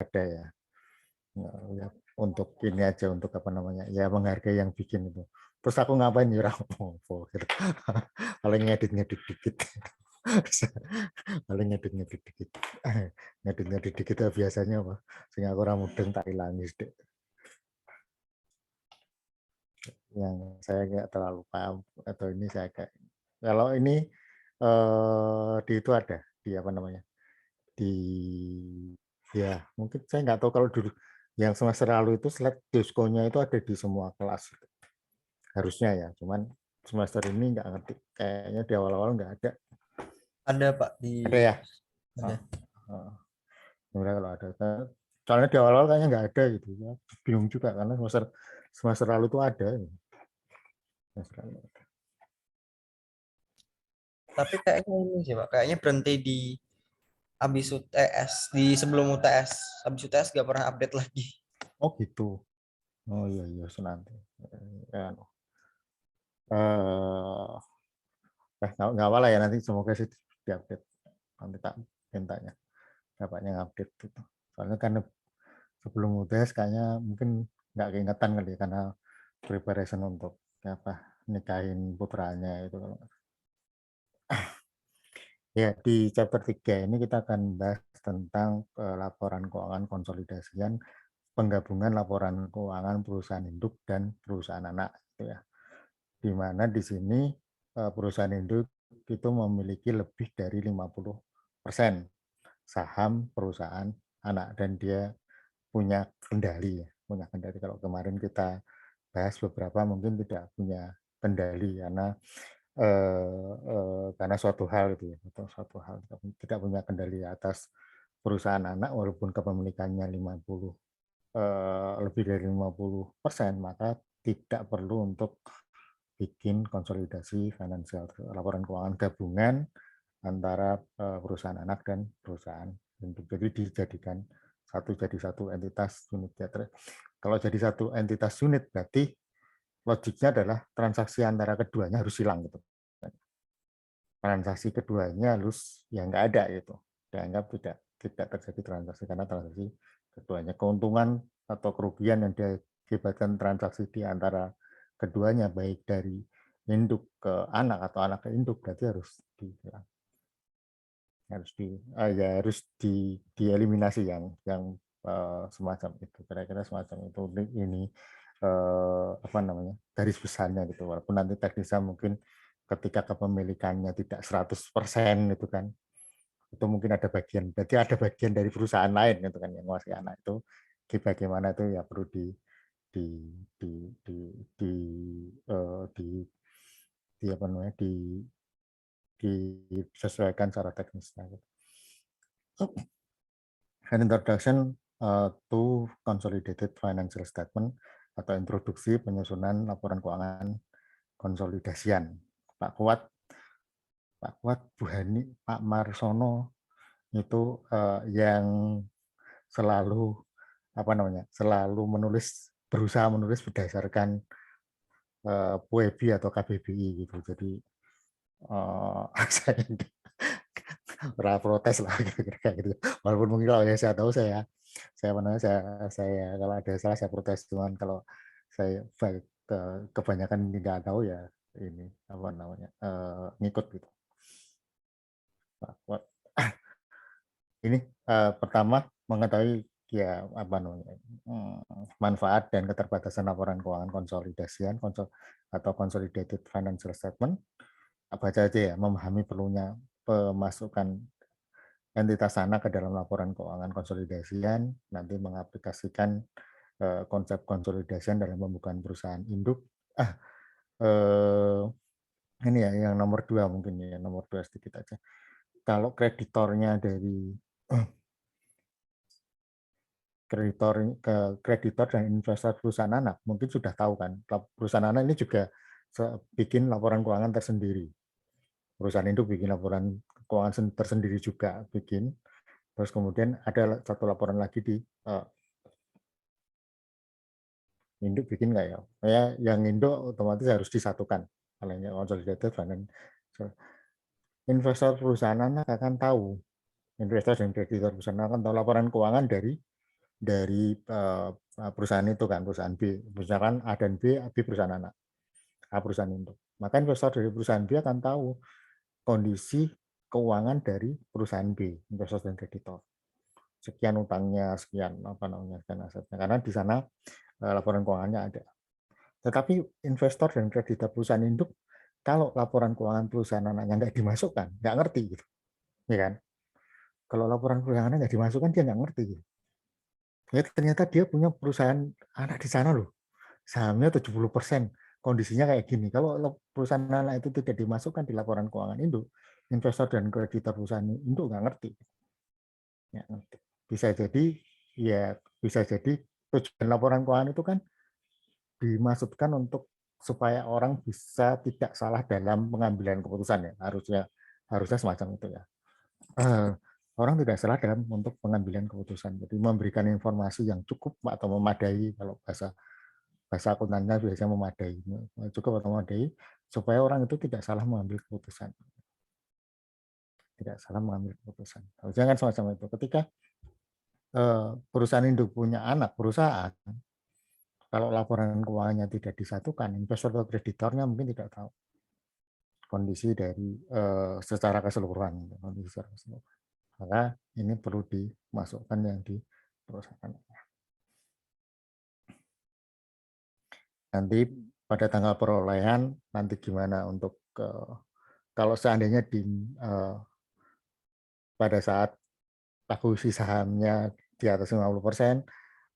ada ya. Ya, untuk ini aja, untuk apa namanya, ya menghargai yang bikin itu. Terus aku ngapain ya apa gitu. Paling ngedit dikit. Paling ngedit dikit. Ngedit dikit ya biasanya apa? Sehingga aku mudeng tak ilangi sedek. Yang saya nggak terlalu paham atau ini saya kayak, kalau ini di itu ada di apa namanya, di, ya mungkin saya nggak tahu kalau dulu yang semester lalu itu slide diskonya itu ada di semua kelas harusnya ya, cuman semester ini nggak ngerti, kayaknya di awal-awal nggak ada. Ada Pak di Ada ya. ada. Oh, oh. Sebenarnya kalau ada, soalnya di awal-awal kayaknya nggak ada gitu ya, bingung juga karena semester semester lalu itu ada. Semester lalu. Tapi kayaknya ini sih Pak, kayaknya berhenti di habis UTS, di sebelum UTS. Habis UTS gak pernah update lagi. Oh gitu. Oh iya iya senanti. Ya, nggak apa lah ya, nanti semoga sih diupdate, nanti tak mintanya bapaknya ngupdate gitu. Soalnya kan sebelum UTS kayaknya mungkin nggak keingetan kali ya, karena preparation untuk apa, nikahin putranya itu. Ya, di chapter 3 ini kita akan bahas tentang laporan keuangan konsolidasian, penggabungan laporan keuangan perusahaan induk dan perusahaan anak gitu ya. Di mana di sini perusahaan induk itu memiliki lebih dari 50% saham perusahaan anak dan dia punya kendali ya, punya kendali. Kalau kemarin kita bahas beberapa mungkin tidak punya kendali karena suatu hal itu ya, atau suatu hal tidak punya kendali atas perusahaan anak walaupun kepemilikannya 50 lebih dari 50%, maka tidak perlu untuk bikin konsolidasi finansial, laporan keuangan gabungan antara perusahaan anak dan perusahaan induk. Jadi dijadikan jadi satu entitas unit. Kalau jadi satu entitas unit berarti logiknya adalah transaksi antara keduanya harus hilang gitu. Transaksi keduanya harus ya nggak ada gitu. Dianggap tidak terjadi transaksi karena transaksi keduanya, keuntungan atau kerugian yang diakibatkan transaksi di antara keduanya baik dari induk ke anak atau anak ke induk berarti harus dihilang, harus dieliminasi yang semacam itu, kira-kira semacam itu. Ini apa namanya, garis besarnya gitu, walaupun nanti teknisnya mungkin ketika kepemilikannya tidak 100% itu kan, itu mungkin ada bagian, berarti ada bagian dari perusahaan lain gitu kan yang menguasai anak itu, bagaimana itu ya perlu di di di di di apa namanya, disesuaikan secara teknisnya gitu. An introduction to consolidated financial statement atau introduksi penyusunan laporan keuangan konsolidasian. Pak Kuat, Bu Hani, Pak Marsono itu yang selalu apa namanya, selalu berusaha menulis berdasarkan PUEBI atau KBBI gitu. Jadi saya protes lah kayak gitu. Walaupun mungkin kalau yang saya tahu, saya mana saya kalau ada salah saya protes, cuman kalau saya kebanyakan tidak tahu ya ini apa namanya, ngikut gitu. Ini pertama mengetahui ya apa namanya, manfaat dan keterbatasan laporan keuangan konsolidasian atau consolidated financial statement. Apa aja ya, memahami perlunya pemasukan entitas anak ke dalam laporan keuangan konsolidasian, nanti mengaplikasikan konsep konsolidasian dalam pembukaan perusahaan induk. Eh, ini ya yang nomor 2 mungkin ya, nomor 2 sedikit aja. Kalau kreditornya dari kreditor dan investor perusahaan anak mungkin sudah tahu kan, perusahaan anak ini juga bikin laporan keuangan tersendiri. Perusahaan induk bikin laporan keuangan tersendiri juga bikin. Terus kemudian ada satu laporan lagi di induk bikin nggak ya? Yang induk otomatis harus disatukan. Kalau yang consolidated finance, investor perusahaan anak akan tahu, investor dan kreditor perusahaan anak akan tahu laporan keuangan dari dari perusahaan itu kan, perusahaan B. Misalkan A dan B perusahaan anak, A perusahaan induk. Maka investor dari perusahaan B akan tahu kondisi keuangan dari perusahaan B, investor dan kreditor. Sekian utangnya, sekian apa namanya, sekian asetnya. Karena di sana laporan keuangannya ada. Tetapi investor dan kreditor perusahaan induk, kalau laporan keuangan perusahaan anaknya nggak dimasukkan, nggak ngerti gitu, ya kan? Kalau laporan keuangannya nggak dimasukkan, dia nggak ngerti. Gitu. Ya, ternyata dia punya perusahaan anak di sana loh, sahamnya 70%, kondisinya kayak gini. Kalau perusahaan anak itu tidak dimasukkan di laporan keuangan induk, investor dan kreditor perusahaan induk nggak ngerti. Nggak ngerti. Bisa jadi, ya bisa jadi tujuan laporan keuangan itu kan dimaksudkan untuk supaya orang bisa tidak salah dalam pengambilan keputusan ya, harusnya semacam itu ya. Orang tidak salah dalam untuk pengambilan keputusan. Jadi memberikan informasi yang cukup atau memadai, kalau bahasa bahasa akuntannya biasanya memadai, cukup atau memadai supaya orang itu tidak salah mengambil keputusan. Tidak salah mengambil keputusan. Harusnya kan semacam itu. Ketika perusahaan induk punya anak perusahaan, kalau laporan keuangannya tidak disatukan, investor atau kreditornya mungkin tidak tahu kondisi dari secara keseluruhan. Kondisi secara keseluruhan. Maka ini perlu dimasukkan yang di perusahaan. Nanti pada tanggal perolehan nanti gimana untuk kalau seandainya pada saat akuisisi sahamnya di atas 50%,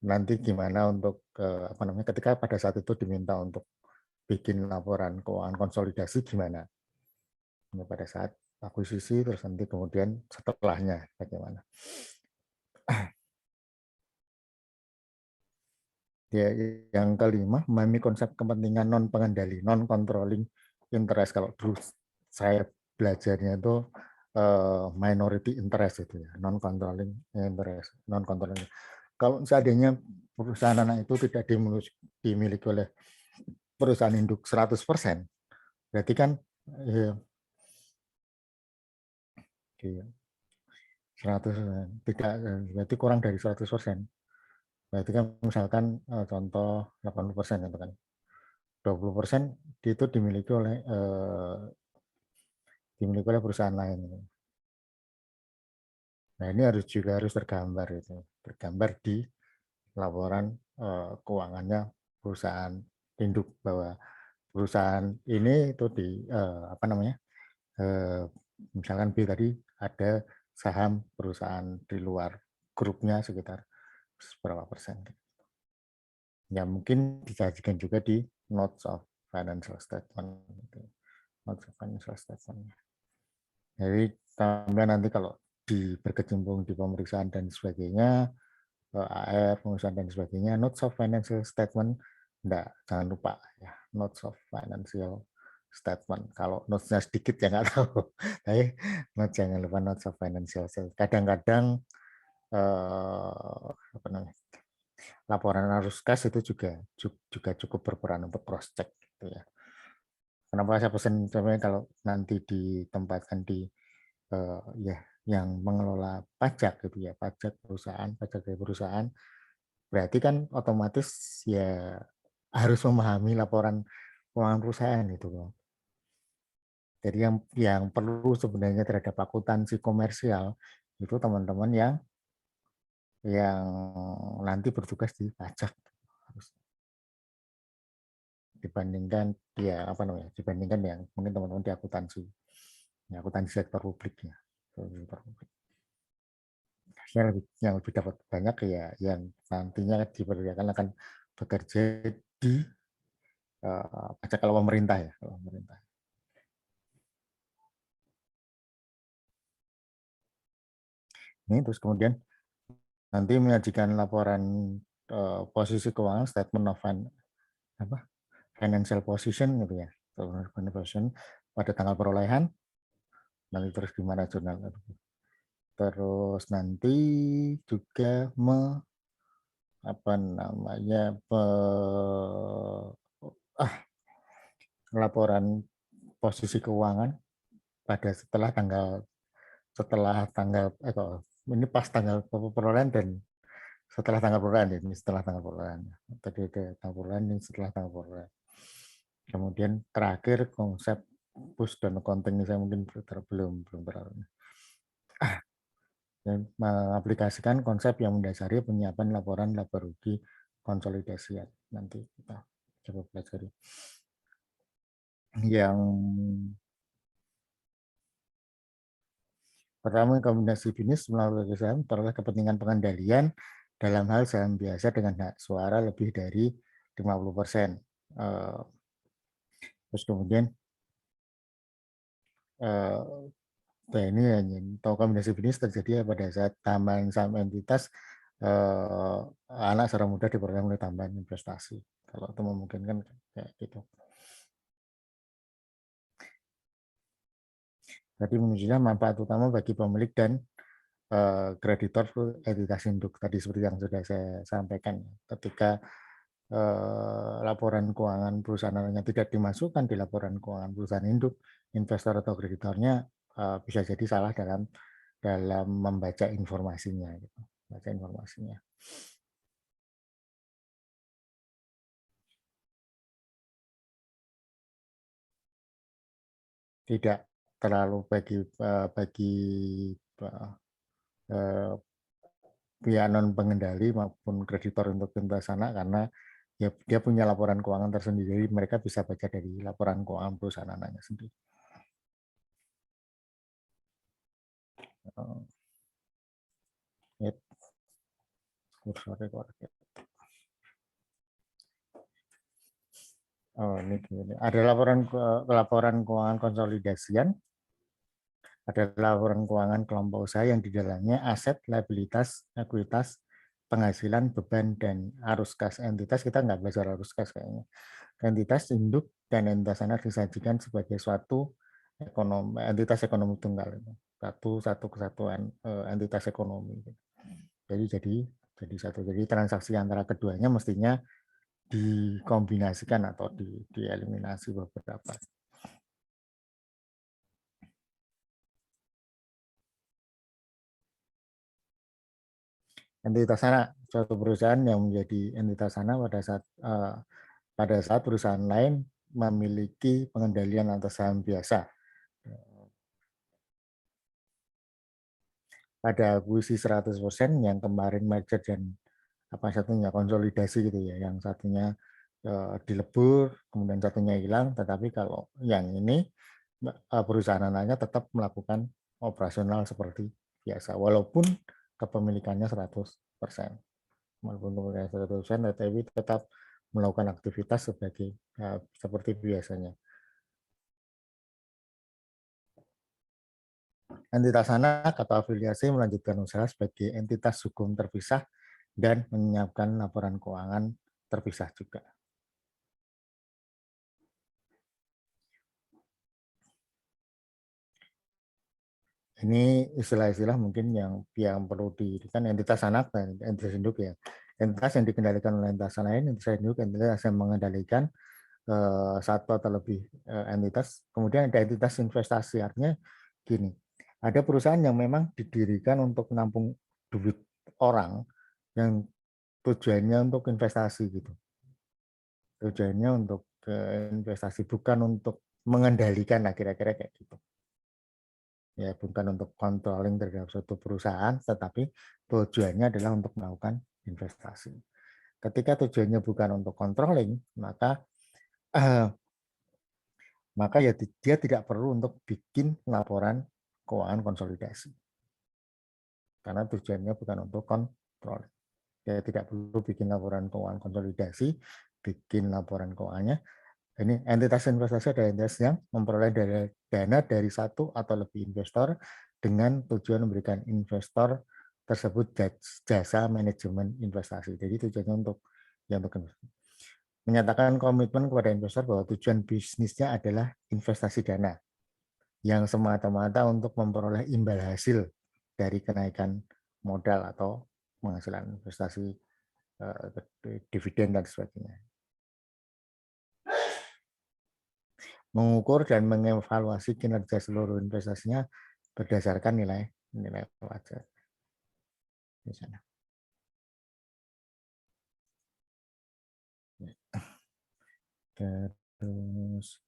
nanti gimana untuk apa namanya, ketika pada saat itu diminta untuk bikin laporan keuangan konsolidasi gimana? Pada saat akuisisi, terus nanti kemudian setelahnya bagaimana? Ya, yang kelima, memahami konsep kepentingan non pengendali, non controlling interest. Kalau dulu saya belajarnya itu minority interest itu ya, non controlling interest, non controlling. Kalau seandainya perusahaan anak itu tidak dimiliki oleh perusahaan induk 100%, berarti kan ya, 100 tidak, berarti kurang dari 100%. Berarti kan misalkan contoh 80% gitu kan. 20% itu dimiliki oleh perusahaan lain. Nah, ini harus tergambar itu, tergambar di laporan keuangannya perusahaan induk, bahwa perusahaan ini itu apa namanya, misalkan B tadi ada saham perusahaan di luar grupnya sekitar berapa persen. Ya mungkin disajikan juga di notes of financial statement. Notes of financial statement. Jadi kemudian nanti kalau berkecimpung di pemeriksaan dan sebagainya, AR, pemeriksaan dan sebagainya, notes of financial statement, jangan lupa ya, notes of financial statement. Kalau notes-nya sedikit ya nggak tahu, tapi notes jangan lupa notes of financial statement. Kadang-kadang apa namanya, laporan arus kas itu juga cukup berperan untuk cross check gitu ya. Kenapa saya pesan sebenarnya kalau nanti ditempatkan di ya yang mengelola pajak gitu ya, pajak perusahaan, pajak dari perusahaan, berarti kan otomatis ya harus memahami laporan keuangan perusahaan itu loh. Jadi yang perlu sebenarnya terhadap akuntansi komersial itu teman-teman yang nanti bertugas di pajak, harus dibandingkan ya apa namanya, dibandingkan yang mungkin teman-teman di akuntansi, ya, akuntansi sektor publik ya, sektor publik. Yang lebih dapat banyak ya yang nantinya diperkirakan akan bekerja di pajak kalau pemerintah ya, kalau pemerintah. Ini terus kemudian nanti menyajikan laporan posisi keuangan, statement of financial position gitu ya, position pada tanggal perolehan, nanti terus gimana jurnal. Terus nanti juga apa namanya, laporan posisi keuangan pada setelah tanggal ini pas tanggal perolehan dan setelah tanggal perolehan ini setelah tanggal perolehan. Tadi ada tanggal perolehan ini setelah tanggal perolehan. Kemudian terakhir konsep push dan accounting ini saya mungkin belum terlalu. Dan mengaplikasikan konsep yang mendasari penyiapan laporan laba rugi konsolidasi. Nanti kita coba pelajari. Yang pertama, kombinasi bisnis melalui saham peroleh kepentingan pengendalian dalam hal saham biasa dengan hak suara lebih dari 50%. Terus kemudian ini atau kombinasi bisnis terjadi pada saat tambahan saham entitas anak secara mudah diperoleh melalui tambahan investasi. Kalau itu memungkinkan kayak gitu. Jadi menunjuknya manfaat utama bagi pemilik dan kreditor entitas induk tadi seperti yang sudah saya sampaikan. Ketika laporan keuangan perusahaannya tidak dimasukkan di laporan keuangan perusahaan induk, investor atau kreditornya bisa jadi salah dalam membaca informasinya. Gitu. Baca informasinya. Tidak terlalu bagi pihak non pengendali maupun kreditor untuk investasi anak karena ya dia punya laporan keuangan tersendiri, jadi mereka bisa baca dari laporan keuangan perusahaan anaknya sendiri. Oh, ini ada laporan keuangan konsolidasian, ada laporan keuangan kelompok usaha yang di dalamnya aset, liabilitas, ekuitas, penghasilan, beban, dan arus kas entitas. Kita nggak belajar arus kas kayaknya. Entitas induk dan entitas anak disajikan sebagai suatu entitas ekonomi tunggal, satu kesatuan entitas ekonomi. Jadi satu. Jadi transaksi antara keduanya mestinya dikombinasikan atau dieliminasi beberapa. Entitas anak, suatu perusahaan yang menjadi entitas anak pada saat perusahaan lain memiliki pengendalian atas saham biasa. Pada akuisisi 100% yang kemarin merger dan apa satunya konsolidasi gitu ya, yang satunya dilebur, kemudian satunya hilang, tetapi kalau yang ini perusahaan anaknya tetap melakukan operasional seperti biasa, walaupun kepemilikannya 100%. Walaupun kepemilikannya 100%, tetapi tetap melakukan aktivitas seperti biasanya. Entitas anak atau afiliasi melanjutkan usaha sebagai entitas hukum terpisah dan menyiapkan laporan keuangan terpisah juga. Ini istilah-istilah mungkin yang perlu kan entitas anak dan entitas induk ya. Entitas yang dikendalikan oleh entitas lain, entitas induk, entitas yang mengendalikan satu atau lebih entitas. Kemudian ada entitas investasi, artinya gini, ada perusahaan yang memang didirikan untuk menampung duit orang yang tujuannya untuk investasi gitu. Tujuannya untuk investasi, bukan untuk mengendalikan, nah kira-kira kayak gitu. Ya, bukan untuk controlling terhadap suatu perusahaan, tetapi tujuannya adalah untuk melakukan investasi. Ketika tujuannya bukan untuk controlling, maka ya dia tidak perlu untuk bikin laporan keuangan konsolidasi. Karena tujuannya bukan untuk kontrol. Dia tidak perlu bikin laporan keuangan konsolidasi, bikin laporan keuangannya. Ini entitas investasi adalah entitas yang memperoleh dana dari satu atau lebih investor dengan tujuan memberikan investor tersebut jasa manajemen investasi. Jadi tujuannya untuk menyatakan komitmen kepada investor bahwa tujuan bisnisnya adalah investasi dana yang semata-mata untuk memperoleh imbal hasil dari kenaikan modal atau penghasilan investasi, dividen dan sebagainya. Mengukur dan mengevaluasi kinerja seluruh investasinya berdasarkan nilai wajar di sana. Terus,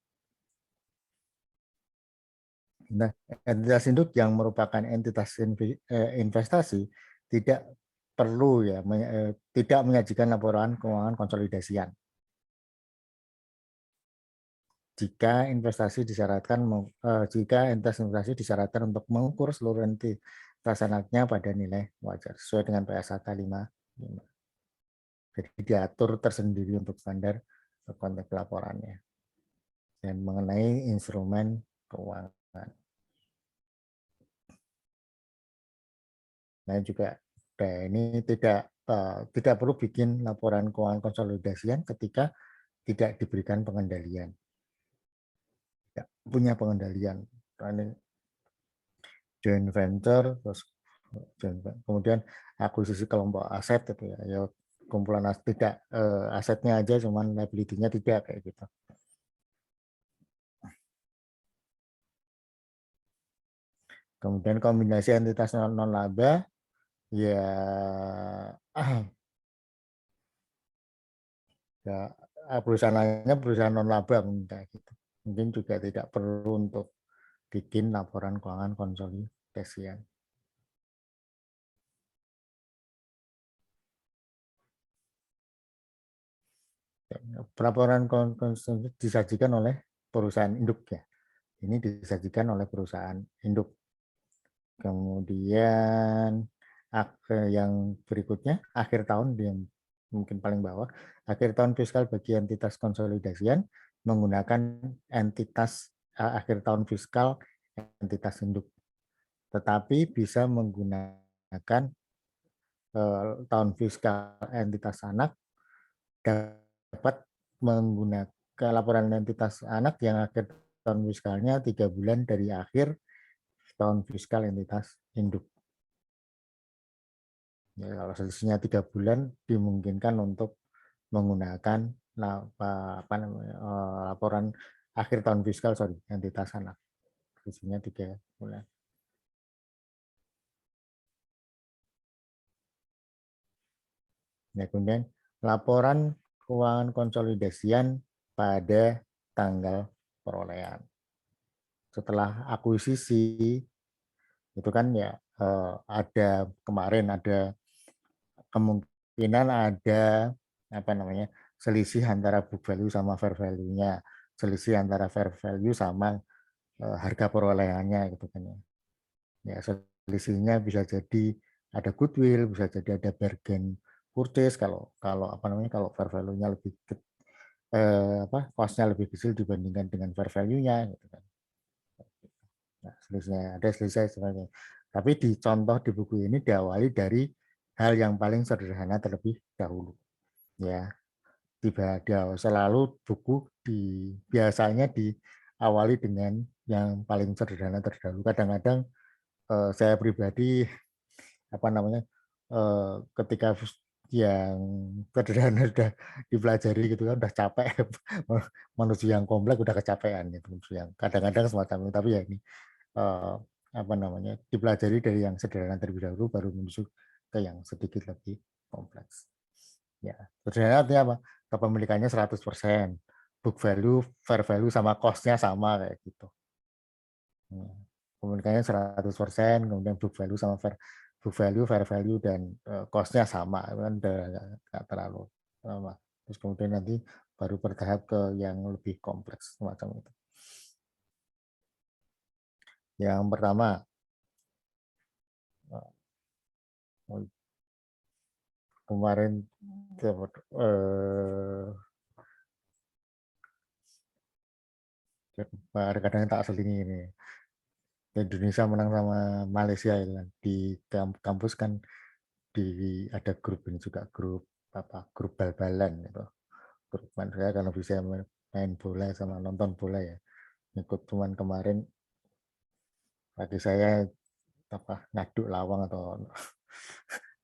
nah, entitas induk yang merupakan entitas investasi tidak perlu ya tidak menyajikan laporan keuangan konsolidasian. Jika jika entitas investasi disyaratkan untuk mengukur seluruh entitas anaknya pada nilai wajar sesuai dengan PSAK 55. Jadi diatur tersendiri untuk standar konteks laporannya dan mengenai instrumen keuangan. Nah juga ini tidak perlu bikin laporan keuangan konsolidasian ketika tidak diberikan pengendalian. Tidak punya pengendalian. Ini joint venture, terus kemudian akuisisi kelompok aset itu ya kumpulan tidak asetnya aja cuman liability-nya tidak kayak gitu. Kemudian kombinasi entitas non laba ya, ya perusahaan lainnya perusahaan non laba kayak gitu. Mungkin juga tidak perlu untuk bikin laporan keuangan konsolidasian. Laporan konsolidasi disajikan oleh perusahaan induk ya. Ini disajikan oleh perusahaan induk. Kemudian yang berikutnya akhir tahun yang mungkin paling bawah, akhir tahun fiskal bagi entitas konsolidasian menggunakan akhir tahun fiskal entitas induk, tetapi bisa menggunakan tahun fiskal entitas anak, dapat menggunakan laporan entitas anak yang akhir tahun fiskalnya 3 bulan dari akhir tahun fiskal entitas induk. Ya, kalau selisihnya 3 bulan dimungkinkan untuk menggunakan laporan akhir tahun fiskal entitas anak. Selisihnya 3 bulan. Ya, kemudian laporan keuangan konsolidasian pada tanggal perolehan. Setelah akuisisi itu kan ya kemarin ada kemungkinan ada selisih antara book value sama fair value-nya, selisih antara fair value sama harga perolehannya gitu kan ya. Ya selisihnya bisa jadi ada goodwill, bisa jadi ada bargain purchase kalau kalau fair value-nya lebih cost-nya lebih kecil dibandingkan dengan fair value-nya gitu kan. Nah, ada selisih sebenarnya. Tapi di contoh di buku ini diawali dari hal yang paling sederhana terlebih dahulu. Ya, selalu buku biasanya diawali dengan yang paling sederhana terdahulu. Kadang-kadang saya pribadi ketika yang sederhana sudah dipelajari gitu kan udah capek menuju yang kompleks udah kecapean gitu yang kadang-kadang semacam itu tapi ya ini dipelajari dari yang sederhana terlebih dahulu baru menuju ke yang sedikit lebih kompleks. Ya, sederhana artinya apa? Kepemilikannya 100%, book value, fair value sama cost-nya sama kayak gitu. Kepemilikannya 100%, kemudian book value sama fair value dan cost-nya sama, kan nggak terlalu lama. Terus kemudian nanti baru bertahap ke yang lebih kompleks semacam itu. Yang pertama, kemarin kadang tak selingi ini. Indonesia menang sama Malaysia itu kan. Di kampus kan ada grup ini juga grup bal-balan gitu. Grup saya kalau bisa main bola sama nonton bola ya. Ikut cuman kemarin bagi saya ngaduk lawang atau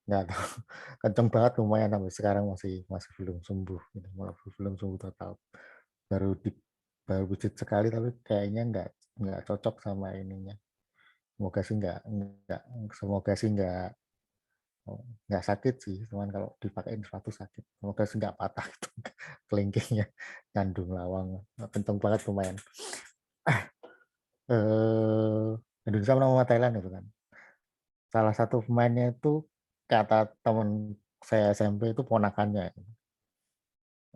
nggak tahu kenceng banget lumayan sampai sekarang masih belum sembuh gitu. Belum sembuh total baru wujud sekali tapi kayaknya nggak cocok sama ininya. Semoga sih nggak sakit sih, cuman kalau dipakein 100 sakit. Semoga sih nggak patah itu kelingkingnya. Bandung Lawang, kenceng banget lumayan. Indonesia menang sama Thailand itu kan. Salah satu pemainnya itu kata teman saya SMP itu ponakannya.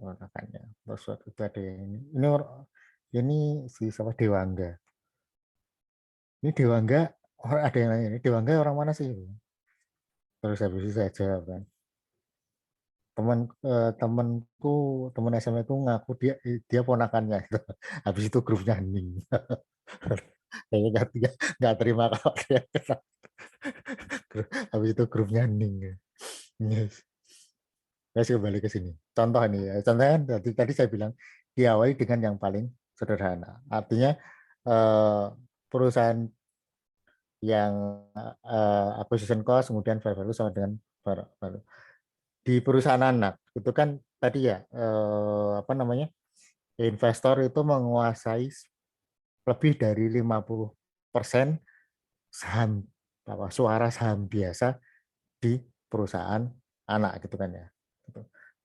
Ponakannya. Terus waktu itu ada yang ini si siapa Dewangga. Ini Dewangga, ada yang nanya, ini Dewangga orang mana sih? Terus habis itu saya jawab kan. Temanku, teman SMA itu ngaku dia ponakannya. Habis itu grupnya hening. Kayaknya nggak terima kalau dia kena. Habis itu grupnya hening. Yes. Saya kembali ke sini. Contoh nih ya. Contohnya tadi saya bilang diawali dengan yang paling sederhana. Artinya perusahaan yang acquisition cost kemudian fair value sama dengan value. Di perusahaan anak itu kan tadi ya apa namanya? Investor itu menguasai lebih dari 50% saham suara saham biasa di perusahaan anak gitu kan ya.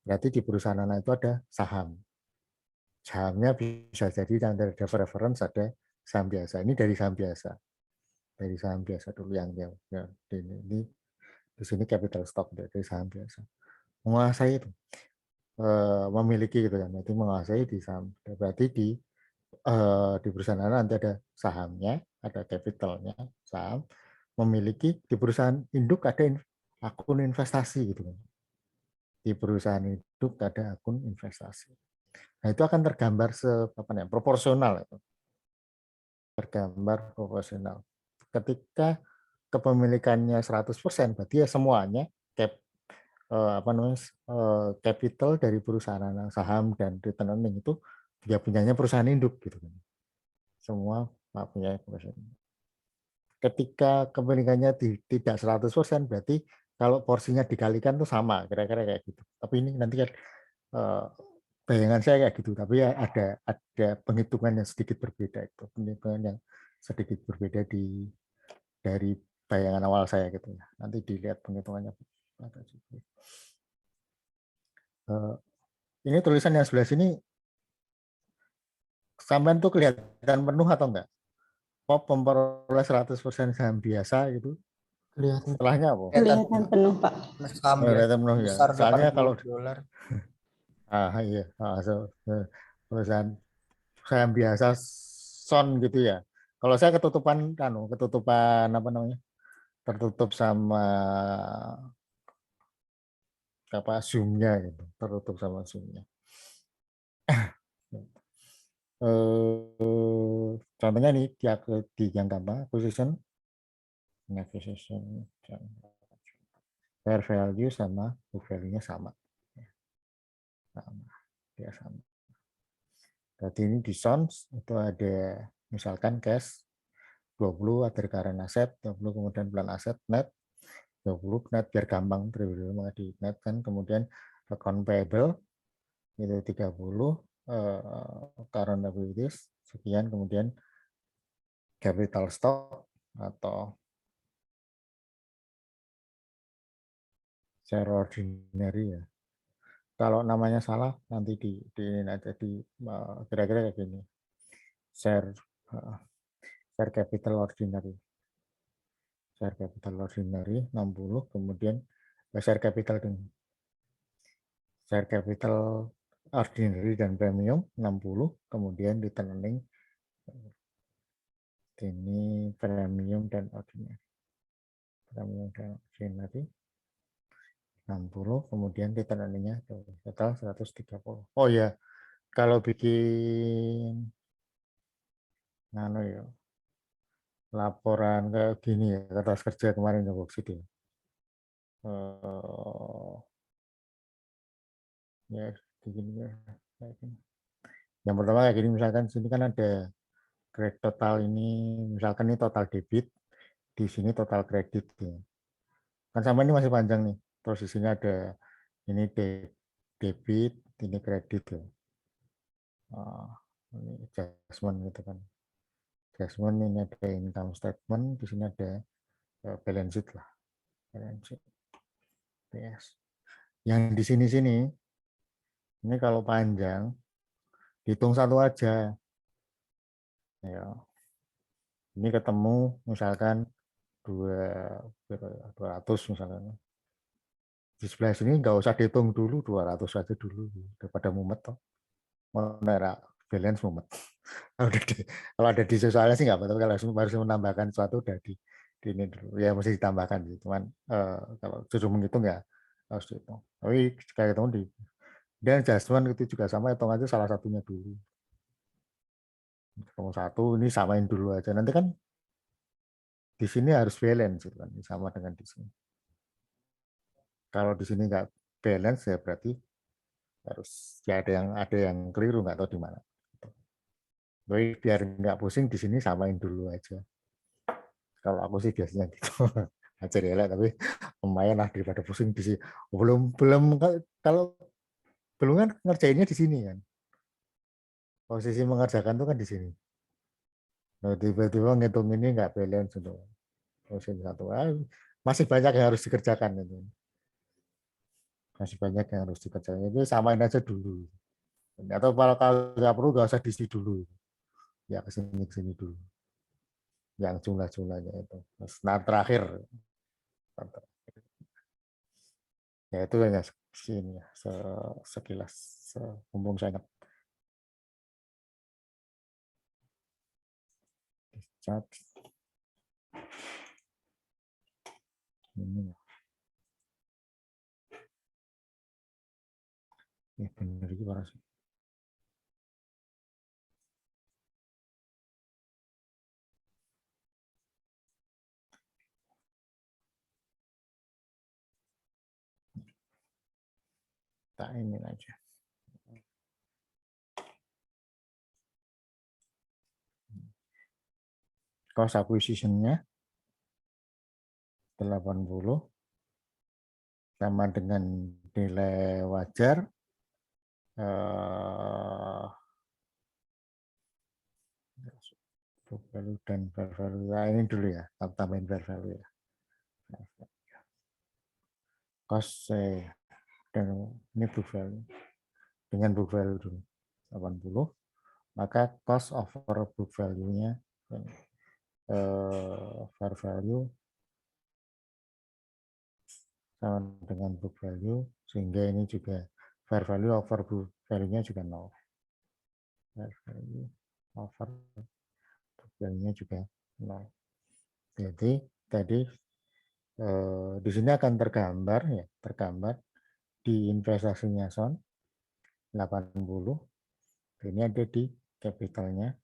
Berarti di perusahaan anak itu ada saham. Sahamnya bisa jadi yang dari reference ada saham biasa. Ini dari saham biasa. Dari saham biasa dulu yang ini di sini capital stock dari saham biasa. Menguasai itu memiliki gitu kan. Berarti menguasai di saham. Berarti di perusahaan anak nanti ada sahamnya, ada capitalnya, saham, memiliki di perusahaan induk ada akun investasi gitu kan. Di perusahaan induk ada akun investasi. Nah, itu akan tergambar proporsional itu. Tergambar proporsional. Ketika kepemilikannya 100%, berarti ya semuanya capital dari perusahaan saham dan return earning itu dia punyanya perusahaan induk gitu kan. Semua punya perusahaan. Ketika kepemilikannya tidak 100%, berarti kalau porsinya dikalikan tuh sama, kira-kira kayak gitu. Tapi ini nanti kan bayangan saya kayak gitu, tapi ya ada penghitungan yang sedikit berbeda itu, penghitungan yang sedikit berbeda dari bayangan awal saya gitu ya. Nanti dilihat penghitungannya. Ini tulisan yang sebelah sini, sampean tuh kelihatan penuh atau enggak? Pop memperoleh 100% saham biasa gitu. Kelihatan. Setelahnya apa? Kelihatan penuh, Pak. Saham ya. Kelihatan penuh ya. Besar Soalnya kalau $80. iya, perusahaan saham biasa son gitu ya. Kalau saya ketutupan apa namanya? Tertutup sama zoom-nya gitu, tertutup sama zoom-nya. Contohnya nih di yang gampang acquisition fair value sama book value-nya sama. Ya, sama. Berarti ini di SONS itu ada misalkan cash 20, ada current asset 20, kemudian plan asset net 20, net biar gampang di net kan, kemudian account payable itu 30, current liabilities sekian, kemudian capital stock atau share ordinary ya. Kalau namanya salah nanti di ini aja kira-kira kayak gini. Share capital ordinary. Share capital ordinary 60, kemudian share capital ordinary dan premium 60, kemudian return earning ini premium dan ordinary. Premium dan ordinary 60, kemudian return earning-nya total 130. Oh ya, kalau bikin ya, laporan kayak gini ya, kertas kerja kemarin ya worksheet ya. Ya, begini ya. Yang pertama kayak gini, misalkan sini kan ada kredit total ini, misalkan ini total debit, di sini total kredit ya. Kan sama ini masih panjang nih. Terus di sini ada ini debit, ini kredit ya. Ini adjustment gitu kan. Adjustment ini ada income statement, di sini ada balance sheet lah. Balance sheet. Yes. Yang di sini ini kalau panjang Hitung satu aja. Ya. Ini ketemu misalkan 200 misalkan. Di sebelah sini nggak usah dihitung dulu, 200 aja dulu daripada mumet toh. Monera balance mumet. Kalau ada di soalnya sih nggak apa-apa, kalau harus menambahkan sesuatu udah di ini dulu ya mesti ditambahkan gitu. Cuman kalau suruh menghitung ya harus dihitung. Tapi kayak hitung di dan adjustment itu juga sama, hitung aja salah satunya dulu. Ketemu satu ini samain dulu aja. Nanti kan di sini harus balance gitu kan, sama dengan di sini. Kalau di sini nggak balance ya berarti harus ya ada yang keliru, nggak tahu di mana. Jadi biar nggak pusing di sini samain dulu aja. Kalau aku sih biasanya gitu. Ajar ya tapi lumayan lah daripada pusing di sini. Belum belum kalau belum kan ngerjainnya di sini kan. Posisi mengerjakan tuh kan di sini. Nah, tiba-tiba ngitung ini nggak balance untuk posisi satu. Masih banyak yang harus dikerjakan itu. Masih banyak yang harus dikerjakan. Itu samain aja dulu. Atau kalau nggak perlu nggak usah di sini dulu. Ya ke sini dulu. Yang jumlah-jumlahnya itu. Nah terakhir ya itu hanya sini ya sekilas mumpung saya ingat chat ini ya benar juga sih. Tak ini aja cost acquisition-nya 80 sama dengan nilai wajar book value dan fair value. Ya, ini dulu ya, tambahin fair value ya. Cost dan ini book value. Dengan book value dulu 80, maka cost over book value-nya fair value sama dengan book value, sehingga ini juga fair value over book value-nya juga 0. Fair value over book value-nya juga 0. Jadi tadi di sini akan tergambar ya, tergambar di investasinya Son 80. Ini ada di capitalnya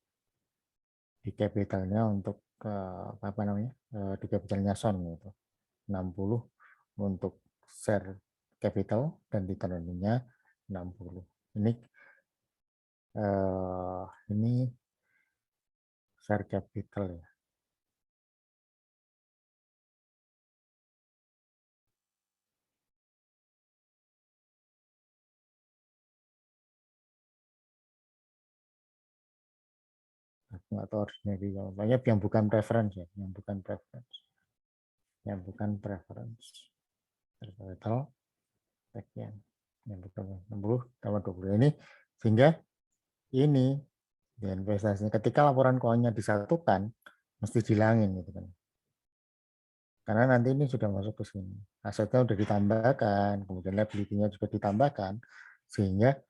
untuk apa namanya? Di capitalnya Son itu 60 untuk share capital dan di earning-nya 60. Ini share capital ya. Aku nggak tahu ordinary, banyak yang bukan preference ya, yang bukan preference, capital sekian, yang bukan 60 tambah 20 ini, sehingga ini di investasinya ketika laporan keuangannya disatukan mesti dihilangin gitu kan, karena nanti ini sudah masuk ke sini, asetnya sudah ditambahkan, kemudian liability-nya juga ditambahkan, sehingga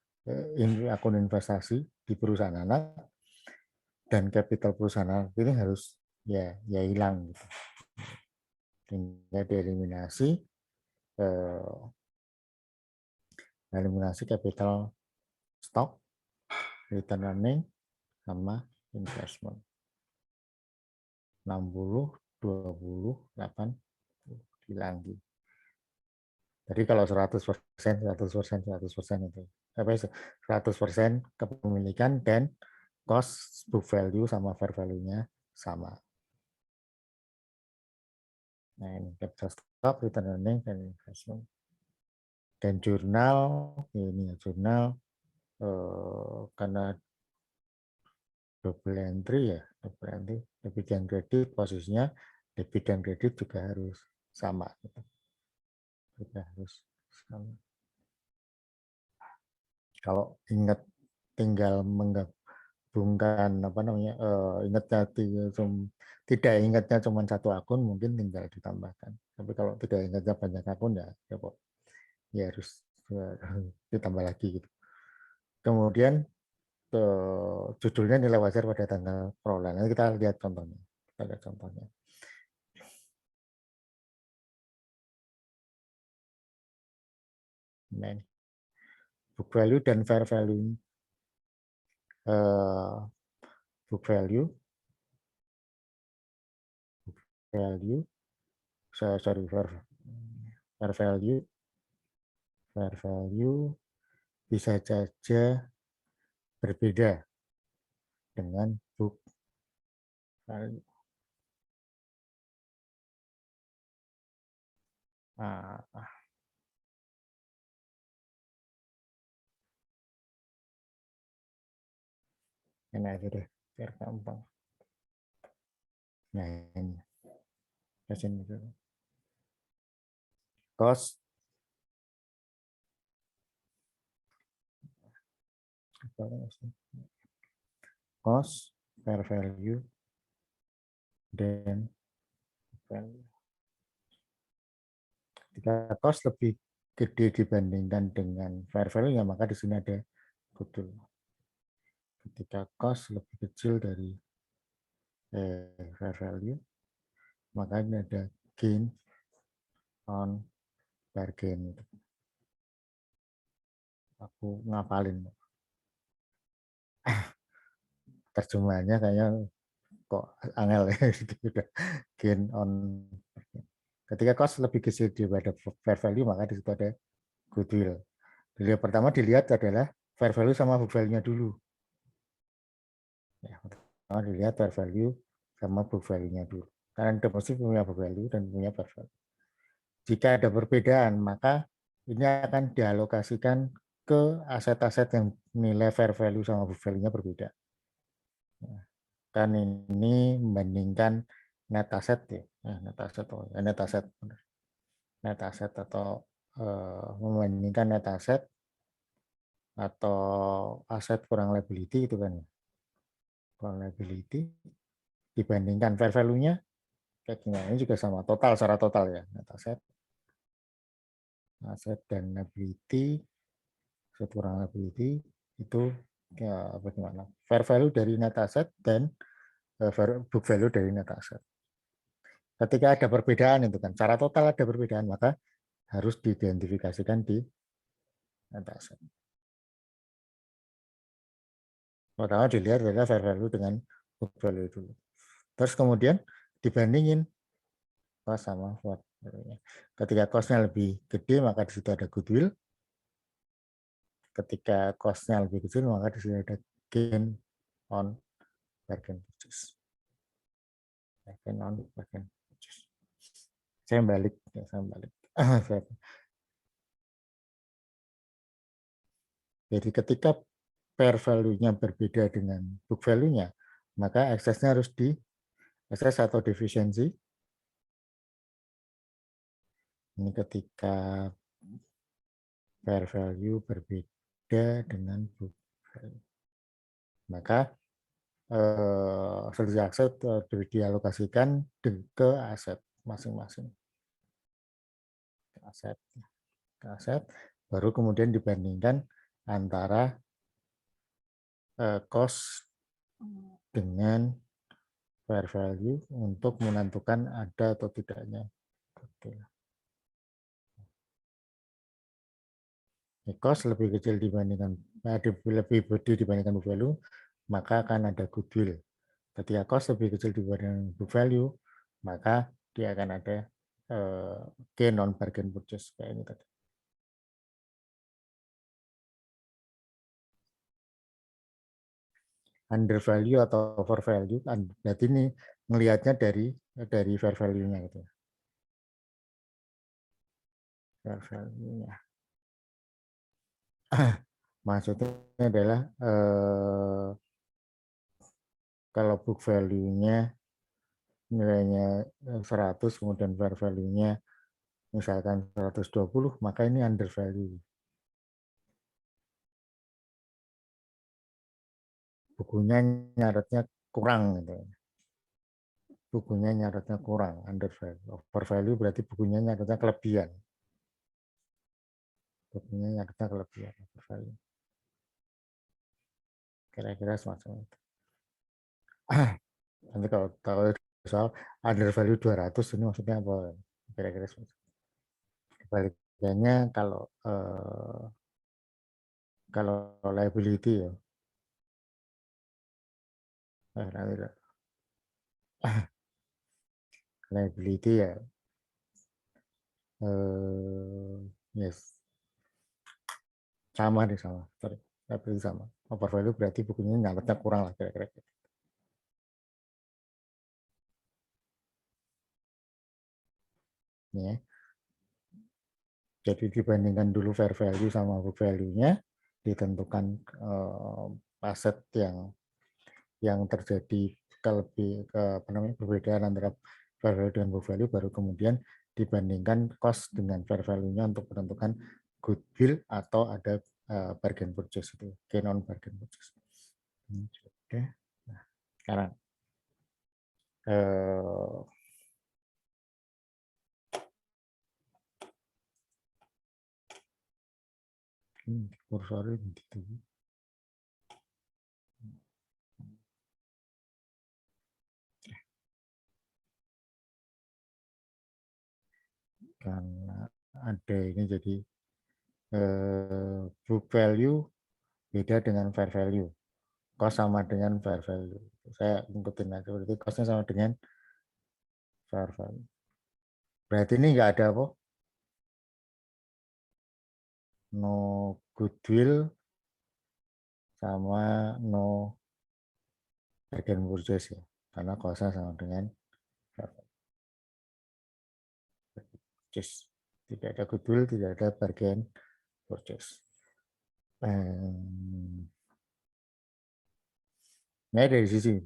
akun investasi di perusahaan anak dan kapital perusahaan anak ini harus ya hilang gitu. Sehingga eliminasi capital stock, return earning, sama investment. 60, 20, 80 hilang. Jadi kalau 100%, 100%, 100% itu. 100% kepemilikan dan cost book value sama fair value-nya sama. Nah, ini capital stock, return earning, dan investment. Dan jurnal, ini ya jurnal, karena double entry ya, double entry, debit dan kredit posisinya debit dan kredit juga harus sama. Juga harus sama. Kalau ingat tinggal menggabungkan apa namanya ingatnya tidak ingatnya cuma satu akun mungkin tinggal ditambahkan. Tapi kalau tidak ingatnya banyak akun ya kok ya harus ditambah lagi gitu. Kemudian judulnya nilai wajar pada tanggal perolehan. Nanti kita lihat contohnya. Kita lihat contohnya. Nah, ini. Book value dan fair value. Book value, sorry, fair value bisa saja berbeda dengan book value. Ini aja deh, biar gampang. Nah, ini. Cost fair value, dan value. Jika cost lebih gede dibandingkan dengan fair value, ya maka di sini ada goodwill. Ketika cost lebih kecil dari fair value, maka ini ada gain on bargain. Aku ngapalin. Terjemahannya kayaknya kok angel ya. Gain on bargain. Ketika cost lebih kecil daripada fair value, maka di situ ada goodwill. Jadi pertama dilihat adalah fair value sama book value-nya dulu. Ya, pertama dilihat fair value sama book value-nya dulu. Karena Anda mesti punya book value dan punya fair value. Jika ada perbedaan, maka ini akan dialokasikan ke aset-aset yang nilai fair value sama book value-nya berbeda. Kan ini membandingkan net asset ya, net asset atau membandingkan net asset atau aset kurang liability itu kan, kurang liability dibandingkan fair value-nya kayak gimana. Ini juga sama, total secara total ya, net asset dan liability, aset kurang liability itu ya bagaimana fair value dari net asset dan book value dari net asset. Ketika ada perbedaan itu kan, secara total ada perbedaan, maka harus diidentifikasikan di net asset. Pertama dilihat adalah fair value dengan book value dulu. Terus kemudian dibandingin cost sama fair value. Ketika cost-nya lebih gede, maka di situ ada goodwill. Ketika cost-nya lebih kecil, maka di sini ada gain on bargain purchase. Gain on bargain purchase. Saya balik. Jadi ketika fair value-nya berbeda dengan book value-nya, maka eksesnya harus di ekses atau defisiensi. Ini ketika fair value berbeda dengan book value. Maka selisih aset dialokasikan ke aset masing-masing. Aset, baru kemudian dibandingkan antara cost dengan fair value untuk menentukan ada atau tidaknya. Cost lebih kecil dibandingkan lebih gede dibandingkan book value, maka akan ada goodwill. Ketika cost lebih kecil dibandingkan book value, maka dia akan ada gain on bargain purchase kayak ini tadi. Under value atau over value, berarti ini melihatnya dari fair value-nya gitu. Fair value-nya. Maksudnya adalah kalau book value-nya nilainya 100, kemudian fair value-nya misalkan 120, maka ini under value. bukunya nyaretnya kurang gitu. Bukunya nyaretnya kurang, under value. Over value berarti bukunya nyaretnya kelebihan. Bukunya nyaretnya kelebihan, over value. Kira-kira semacam itu. Nanti kalau tahu soal under value 200 ini maksudnya apa? Kira-kira semacam itu. Kebalikannya kalau liability ya, liability ya, yes, sama deh sama. Sorry, liability sama. Over value berarti bukunya nyaletnya kurang lah kira-kira. Ya. Jadi dibandingkan dulu fair value sama book value-nya, ditentukan aset yang terjadi perbedaan antara fair value dan book value, baru kemudian dibandingkan cost dengan fair value-nya untuk menentukan goodwill atau ada bargain purchase, itu gain on bargain purchase. Oke. Nah, sekarang kursornya gitu. Karena ada ini jadi book value beda dengan fair value. Cost sama dengan fair value. Saya ngikutin aja, berarti costnya sama dengan fair value. Berarti ini nggak ada apa? No goodwill sama no bargain purchase ya. Karena costnya sama dengan fair purchase. Tidak ada goodwill, tidak ada bargain purchase. Nah, dari sisi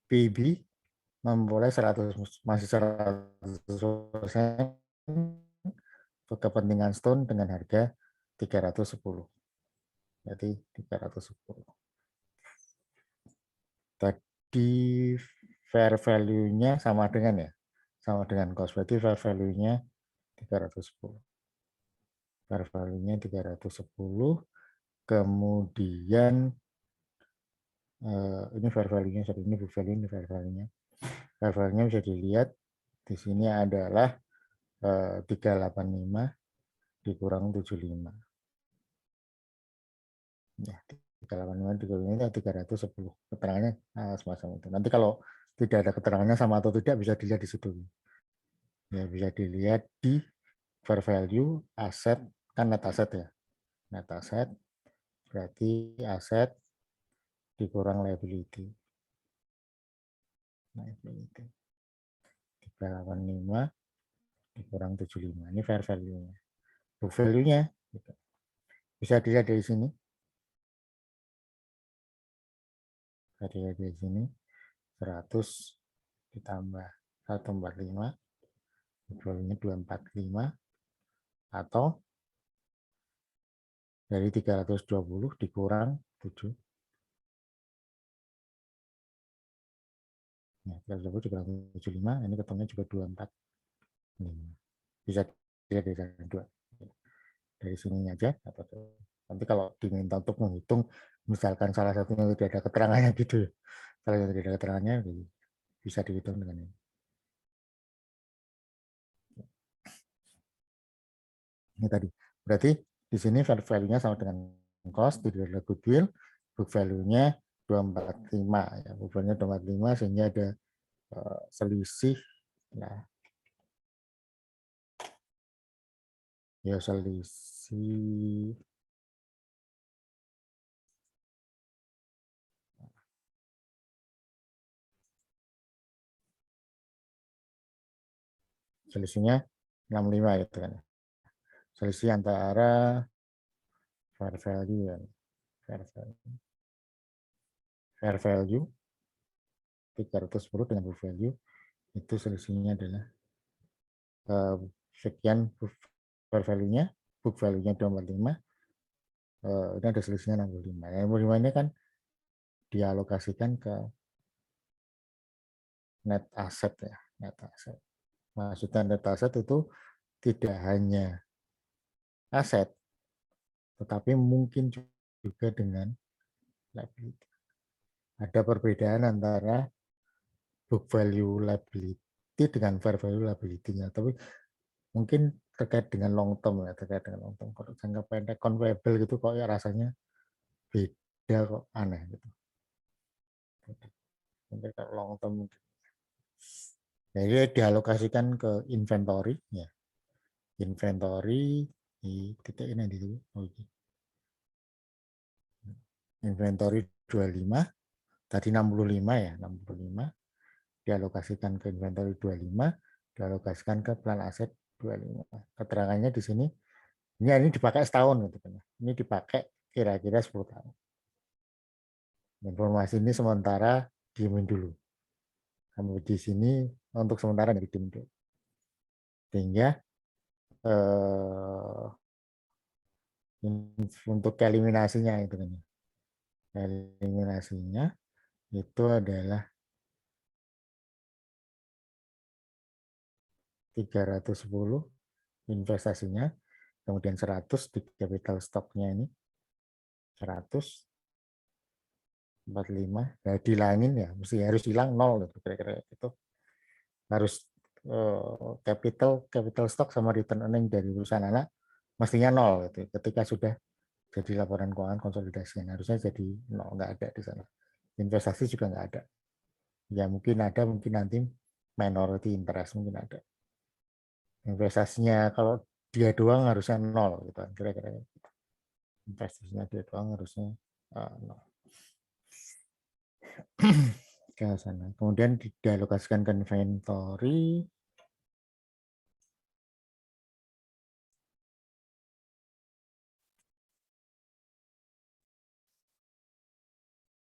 PIB memulai 100, masih 100% untuk kepentingan Stone dengan harga 310. Jadi 310. Tadi fair value-nya sama dengan ya, sama dengan cost. Berarti fair value-nya 310. Fair value-nya 310. Kemudian ini fair value-nya, ini book value, ini fair value-nya. Fair value-nya bisa dilihat di sini adalah 385 dikurang 75. Ya, 385 itu 310. Keterangannya semacam itu. Nanti kalau tidak ada keterangannya sama atau tidak bisa dilihat di situ. Ya, bisa dilihat di fair value aset, kan net aset ya. Net aset berarti aset dikurang liability. Liability. 385 dikurang 75. Ini fair value-nya. Book value-nya bisa dilihat dari sini. Bisa dilihat dari sini. 100 ditambah 145, book value-nya 245, atau dari 320 dikurang 7. Nah, 320 dikurang 75, ini ketemunya juga 245. Bisa dilihat dari dua. Dari sini aja. Nanti kalau diminta untuk menghitung, misalkan salah satunya tidak ada keterangannya gitu ya. Salah satu tidak ada keterangannya, bisa dihitung dengan ini. Ini tadi. Berarti di sini fair value-nya sama dengan cost, tidak ada goodwill, book value-nya 245 ya. Book value-nya 245 sehingga ada selisih. Nah, ya selisih selisihnya 65 gitu kan. Selisih antara fair value dan fair value. Fair value 310 dengan book value itu selisihnya adalah sekian fair value-nya, book value-nya 245, ini ada selisihnya 65. 65 ini kan dialokasikan ke net asset ya, net asset. Maksudnya net asset itu tidak hanya aset, tetapi mungkin juga dengan liability. Ada perbedaan antara book value liability dengan fair value liability-nya, tapi mungkin terkait dengan long term ya, terkait dengan long term. Kalau jangka pendek convertible gitu kok ya rasanya beda, kok aneh gitu. Mungkin kalau long term jadi dialokasikan ke inventory ya. Inventory di titik ini di sini. Inventory 25, tadi 65 ya, 65 dialokasikan ke inventory 25, dialokasikan ke plan aset 25. Keterangannya di sini ini dipakai setahun gitu kan. Ini dipakai kira-kira 10 tahun. Informasi ini sementara diemin dulu. Sampai di sini untuk sementara diemin dulu. Sehingga untuk eliminasinya itu kan. Eliminasinya itu adalah 310 investasinya, kemudian 100 di capital stock-nya ini 145, ya dihilangin ya, mesti harus hilang 0 gitu kira-kira itu. Harus capital stock sama return earning dari perusahaan anak mestinya 0 gitu. Ketika sudah jadi laporan keuangan konsolidasi harusnya jadi 0, nggak ada di sana. Investasi juga nggak ada. Ya mungkin ada, mungkin nanti minority interest mungkin ada. Investasinya kalau dia doang harusnya 0 gitu kira-kira. Investasinya dia doang harusnya 0. Ke sana. Kemudian dialokasikan ke inventory.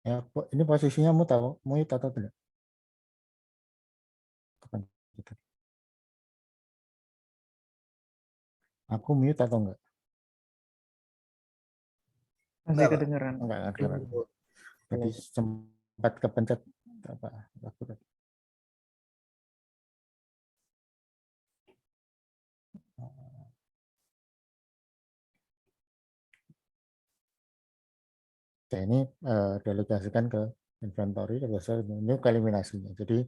Ya, ini posisinya mau tahu, mau atau tidak? Aku mute atau enggak? Masih Enggak, Pak. kedengeran. Enggak kedengeran. Belum. Jadi sempat kepencet apa? Oke, ini delegasikan ke inventory, ini ke eliminasinya. Jadi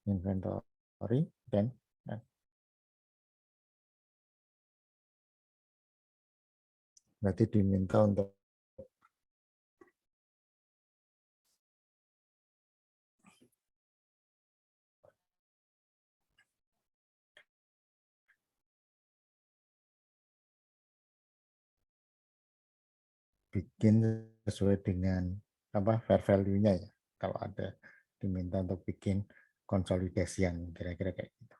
inventory dan berarti diminta untuk bikin sesuai dengan apa fair value-nya ya. Kalau ada diminta untuk bikin konsolidasian kira-kira kayak gitu.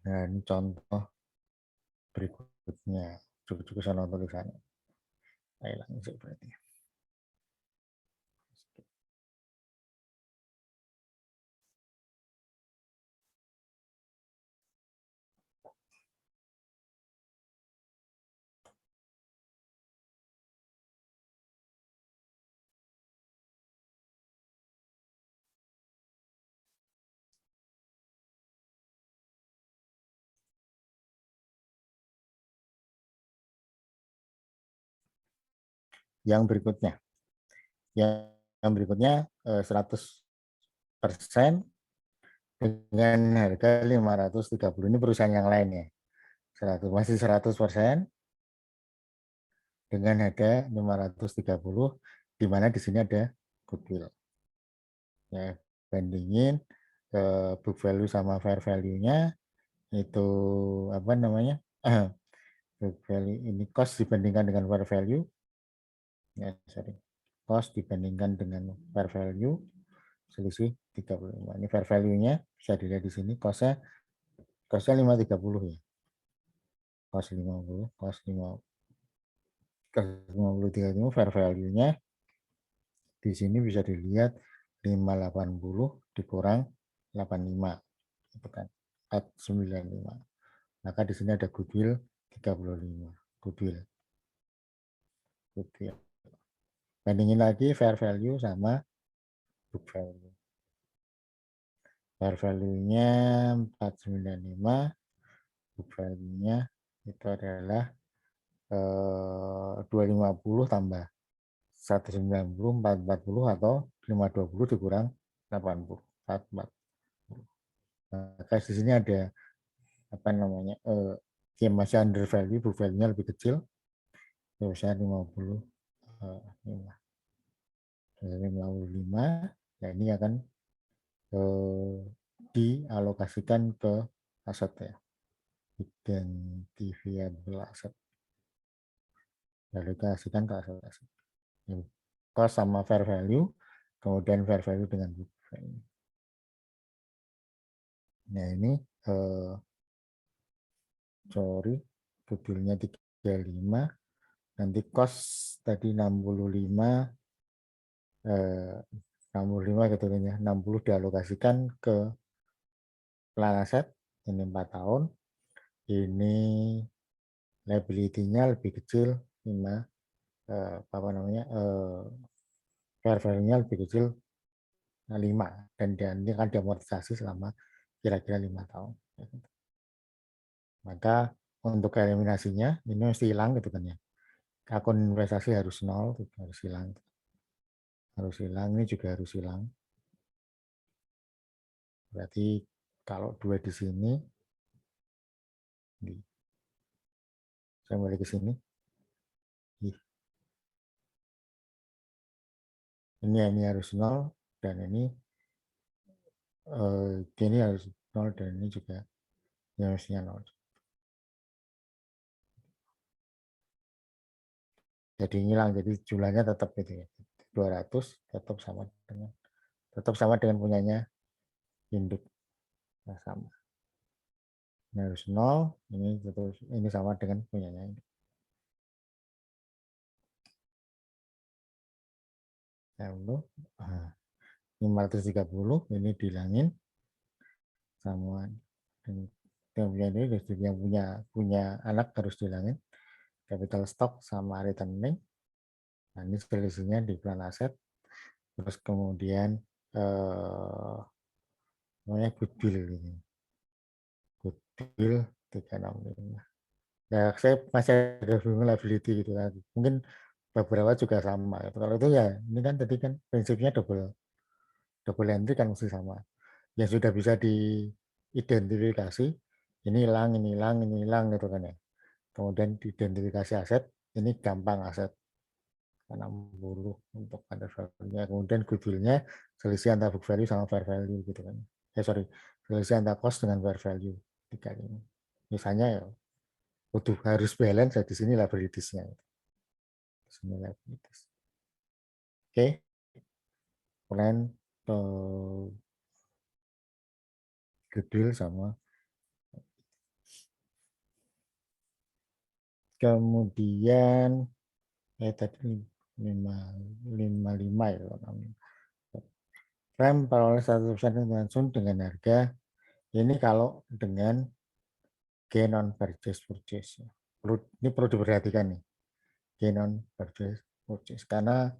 Dan contoh berikutnya cukup sana tulisannya. Saya langsung berarti. Yang berikutnya, yang berikutnya 100% dengan harga 530. Ini perusahaan yang lain ya. masih 100% dengan harga 530, di mana di sini ada goodwill. Ya, bandingin book value sama fair value-nya itu apa namanya? Book value ini cost dibandingkan dengan fair value. Ya, sorry. Cost dibandingkan dengan fair value selisih 35. Ini fair value-nya bisa dilihat di sini, cost-nya 530 ya. Cost 50, cost 50, cost 50 fair value-nya di sini bisa dilihat 580 dikurang 85. itu kan 495. Maka di sini ada goodwill 35. Goodwill. Bandingin lagi fair value sama book value. Fair value-nya 495, book value-nya itu adalah 250 tambah 190, 440 atau 520 dikurang 80. 440. Maka di sini ada apa namanya? Yang masih under value, book value-nya lebih kecil, sebesar 55. Ya ini akan dialokasikan ke aset ya. Identifiable aset. Dialokasikan ke aset-aset. Cost sama fair value, kemudian fair value dengan book value. Nah ini sorry, goodwill-nya 35, nanti cost tadi 65, 65 gitu kan ya, 60 dialokasikan ke plan aset, ini 4 tahun, ini liability-nya lebih kecil, 5, apa namanya, fair value-nya lebih kecil 5, dan ini akan diamortisasi selama kira-kira 5 tahun. Maka untuk eliminasinya ini mesti hilang gitu kan ya. Akun investasi harus 0, harus hilang. Harus hilang, ini juga harus hilang. Berarti kalau 2 di sini, saya balik ke sini. Ini harus 0, dan ini harus 0, dan ini juga harusnya 0. Jadi hilang, jadi jumlahnya tetap gitu ya. 200 tetap sama dengan punyanya induk. Nah, sama. Ini harus 0, ini sama dengan punyanya induk. Lalu 530 ini dihilangin sama yang punya anak harus dihilangin. Capital stock sama returning. Nah, ini selisihnya di plan aset. Terus kemudian namanya goodwill ini. Goodwill 365. Ya, saya masih ada bingung liability gitu kan. Mungkin beberapa juga sama. Kalau itu ya, ini kan tadi kan prinsipnya double entry kan mesti sama. Yang sudah bisa diidentifikasi, ini hilang, ini hilang, ini hilang gitu kan ya. Kemudian diidentifikasi aset, ini gampang aset 60 untuk under value-nya. Kemudian goodwill-nya selisih antara book value sama fair value gitu kan. Selisih antara cost dengan fair value. 35. Misalnya ya harus balance ya, di sini liabilities-nya. Di sini liabilities. Oke. Plan goodwill sama kemudian tadi 55 ya. Rem peroleh 100% langsung dengan harga ini kalau dengan gain on purchase. Ini perlu diperhatikan nih, gain on purchase karena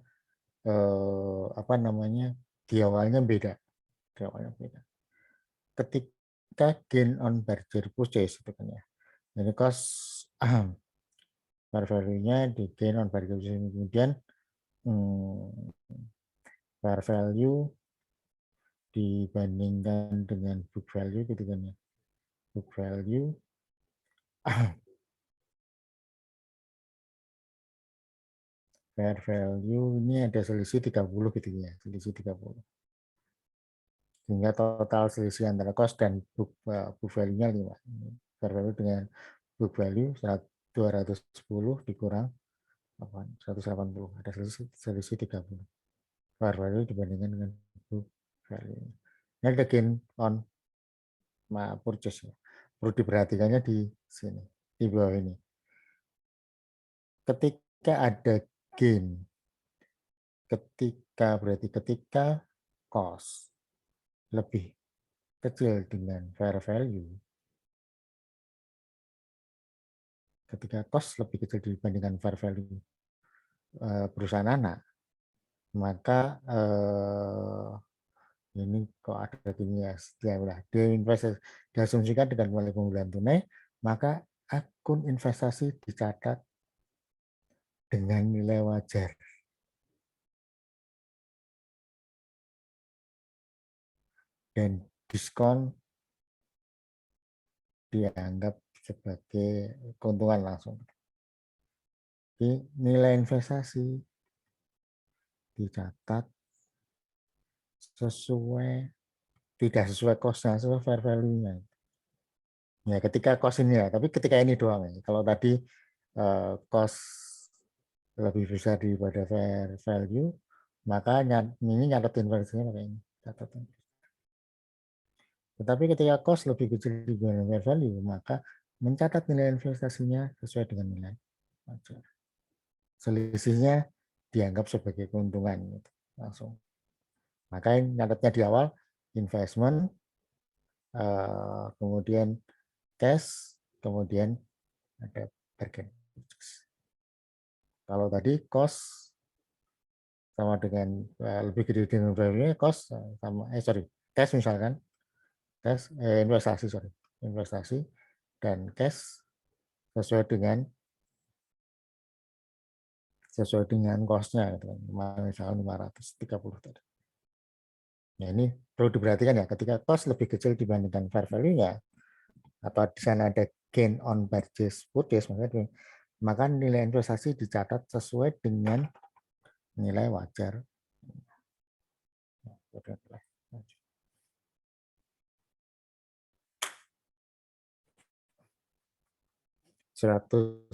apa namanya di awalnya beda. Ketika gain on purchase itu kan ya, jadi cost fair value-nya di gain on purchase, kemudian fair value dibandingkan dengan book value gitu kan ya. Book value fair value ini ada selisih 30 gitu ya, selisih 30. Sehingga total selisih antara cost dan book value-nya 5. Fair value dengan book value 210 dikurang 180, ada selisih 30. Fair value dibandingkan dengan book value. Ini ada gain on purchase ya. Perlu diperhatikannya di sini, di bawah ini. Ketika ada gain, ketika cost lebih kecil dengan fair value, ketika cost lebih kecil dibandingkan fair value perusahaan anak, maka ini kok ada gini ya, setiap diasumsikan dengan kembali pembelian tunai, maka akun investasi dicatat dengan nilai wajar dan diskon dianggap sebagai keuntungan langsung. Jadi nilai investasi dicatat sesuai, tidak sesuai cost-nya, sesuai fair value-nya. Ya, ketika cost ini ya, tapi ketika ini doang ya. Kalau tadi cost lebih besar daripada fair value, maka ini nyatet investasinya pakai ini. Catatan. Tetapi ketika cost lebih kecil dibanding fair value, maka mencatat nilai investasinya sesuai dengan nilai wajar. Selisihnya dianggap sebagai keuntungan gitu, langsung. Maka nyatetnya di awal investment, kemudian cash, kemudian ada bargain. Kalau tadi cost sama dengan lebih gede dengan value cost sama cash misalkan, cash investasi dan cash sesuai dengan cost-nya gitu kan. Misalnya 530 tadi. Nah, ini perlu diperhatikan ya, ketika cost lebih kecil dibandingkan fair value-nya, atau di sana ada gain on purchase, maka nilai investasi dicatat sesuai dengan nilai wajar. 110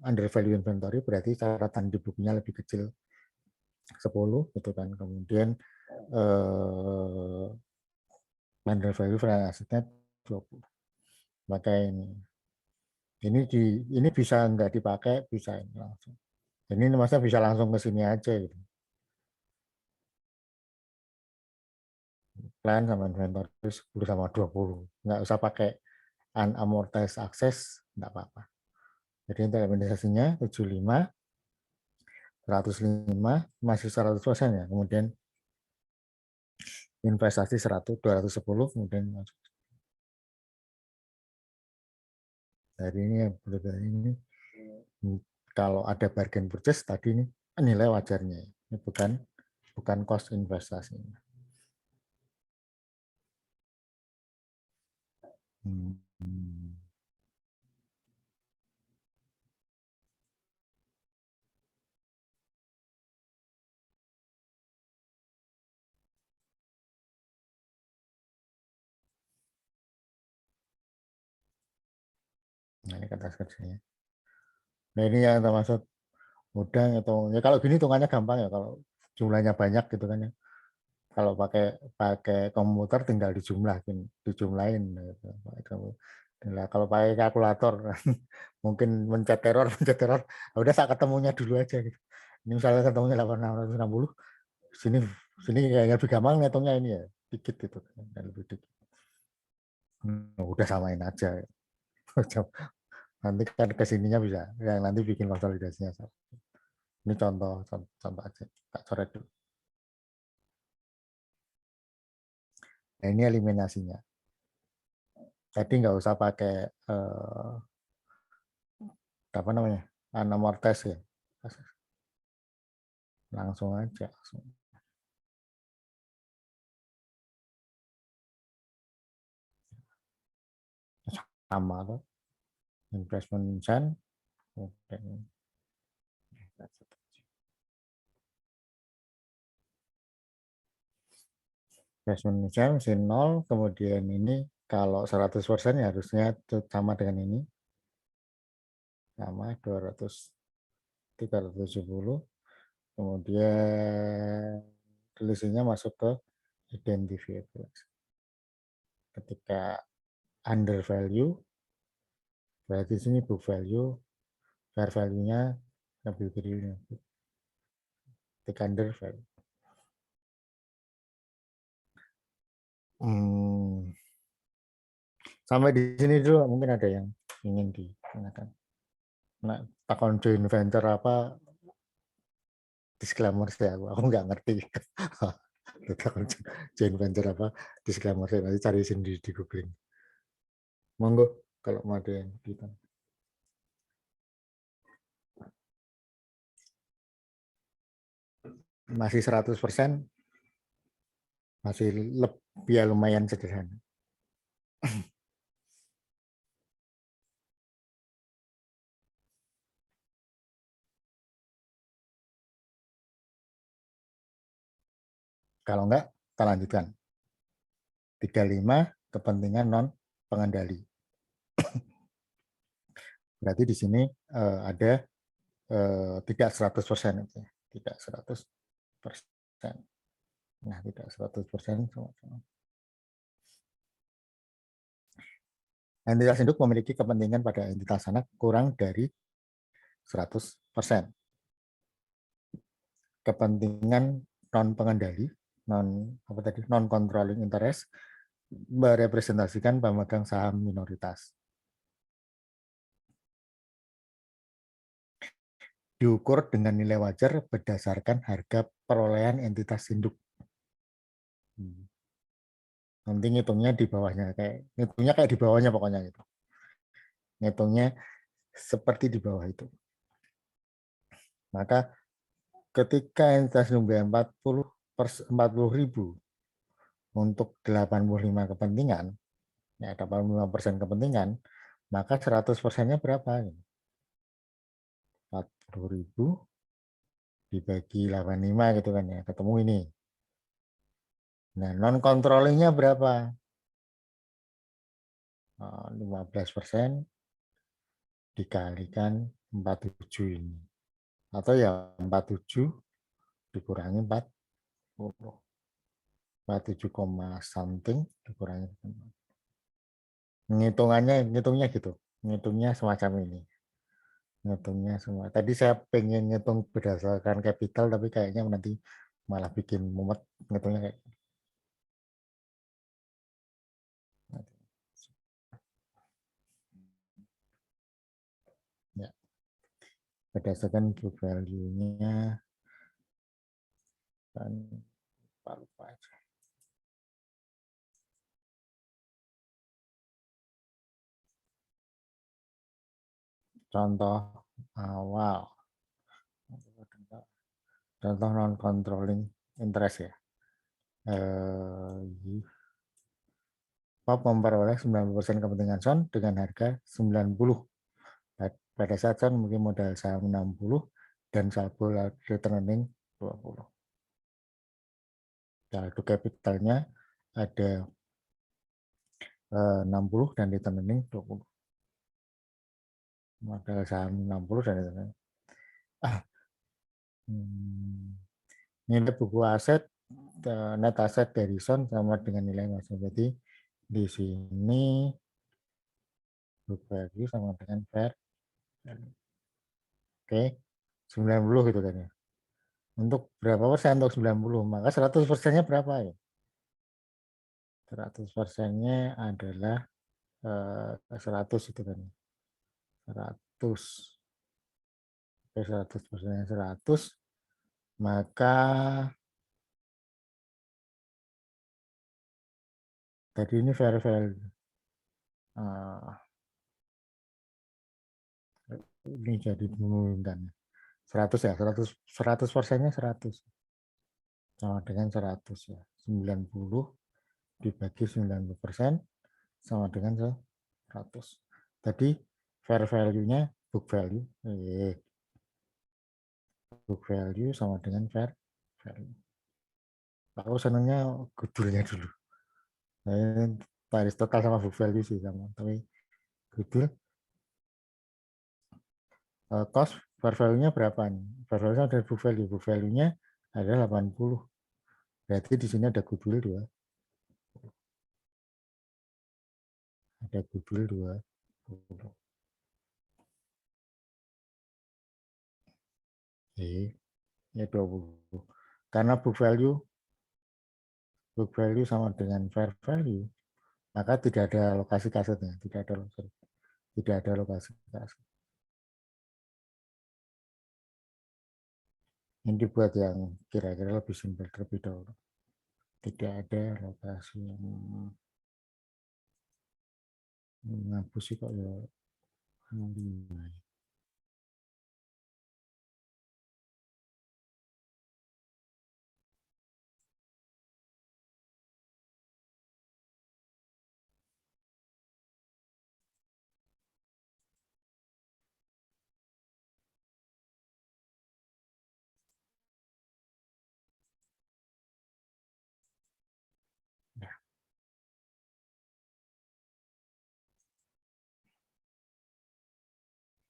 under value inventory berarti catatan di bukunya lebih kecil 10 gitu kan. Kemudian under value financial assetnya 20. Maka ini bisa nggak dipakai, bisa ini langsung. Ini masa bisa langsung ke sini aja gitu. Plan sama inventory 10 sama 20. Nggak usah pakai unamortized access, nggak apa-apa. Jadi untuk implementasinya 75, 105, masih 100% ya. Kemudian investasi 100, 210, kemudian dari ini kalau ada bargain purchase tadi ini nilai wajarnya. Ini bukan cost investasi. Nah, ini kata kerjanya. Nah, ini yang termasuk mudah atau ya kalau gini hitungannya gampang ya, kalau jumlahnya banyak gitu kan ya. Kalau pakai pakai komputer tinggal dijumlahin gitu. Nah, kalau pakai kalkulator mungkin mencet teror udah saya ketemunya dulu aja gitu. Ini misalnya ketemunya 8660, sini sini kayaknya lebih gampang ngitungnya ini ya, dikit gitu kan, lebih dikit. Udah samain aja. Nanti kan kesininya bisa yang nanti bikin konsolidasinya. Ini contoh aja, tak coret dulu. Nah, ini eliminasinya. Tadi nggak usah pakai apa namanya, nomor tes ya, langsung aja, sama tuh investment Chan, investment Chan sin 0, kemudian ini kalau 100% ya harusnya sama dengan ini, sama 200, 370, kemudian selisihnya masuk ke identifiable. Ketika under value, berarti sini book value, fair value-nya lebih gede. Ketika under value. Hmm, sampai di sini dulu mungkin ada yang ingin ditanyakan. Nah, takon joint venture apa disclaimer saya aku nggak ngerti. Takon joint venture apa disclaimer saya nanti cari sendiri di googling. Monggo kalau mau ada yang ditanya. Masih 100%, masih lebih ya lumayan sederhana. Kalau enggak, kita lanjutkan. 35 kepentingan non pengendali. Berarti di sini ada tidak 100%, tidak 100%. Nah, tidak 100% sama-sama. Entitas induk memiliki kepentingan pada entitas anak kurang dari 100%. Kepentingan non pengendali, non controlling interest merepresentasikan pemegang saham minoritas. Diukur dengan nilai wajar berdasarkan harga perolehan entitas induk. Nanti ngitungnya di bawahnya, kayak di bawahnya pokoknya gitu. Ngitungnya seperti di bawah itu. Maka ketika entitas induk 40.000 untuk 85 kepentingan, ya 85% kepentingan, maka 100%-nya berapa? 40.000 dibagi 85 gitu kan ya, ketemu ini. Nah, non controllingnya berapa? 15% dikalikan 47 ini. Atau ya 47 dikurangi 40. 47, something dikurangi. Ngitungnya gitu. Ngitungnya semacam ini. Ngitungnya semua. Tadi saya pengen ngitung berdasarkan capital, tapi kayaknya nanti malah bikin mumet ngitungnya kayak ya. Berdasarkan book value-nya kan lupa aja. Contoh awal. Contoh non controlling interest ya. Pop memperoleh 90% kepentingan Son dengan harga 90. Pada saat Son memiliki modal saham 60 dan saldo returning 20. Saldo capitalnya ada 60 dan returning 20. Modal saham 60 dan returning. Nilai buku aset, net aset dari Son sama dengan nilai masuk. Jadi di sini book value sama dengan fair. Oke, 90 gitu kan ya. Untuk berapa persen untuk 90? Maka 100%-nya berapa ya? 100%-nya adalah 100 itu kan. 100. Oke, 100%-nya 100. Maka tadi ini fair value. Ini jadi membingungkan. 100 ya, 100%-nya 100. Sama dengan 100 ya. 90 dibagi 90% sama dengan 100. Tadi fair value-nya book value. Book value sama dengan fair value. Aku senangnya goodwill-nya dulu. Paris total sama book value sih sama. Tapi goodwill cost fair value-nya berapa nih? Fair value-nya ada book value. Book value-nya ada 80. Berarti di sini ada goodwill 2. Ada goodwill 2. Ya 20. Karena book value book value sama dengan fair value, maka tidak ada alokasi ke asetnya, tidak ada alokasi ke aset. Ini buat yang kira-kira lebih simpel terlebih dahulu. Tidak ada alokasi yang ngapus sih kok ya.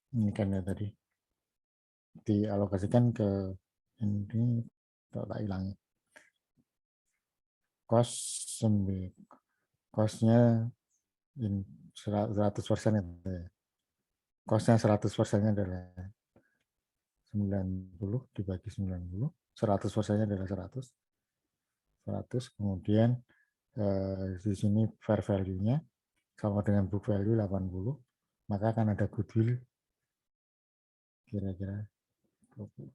Ini kan ya tadi dialokasikan ke ini, tak hilangi kosnya 100% itu ya. Kosnya 100%-nya adalah 90 dibagi 90, 100%-nya adalah 100, kemudian di sini fair value-nya sama dengan book value 80, maka akan ada goodwill kira-kira 20.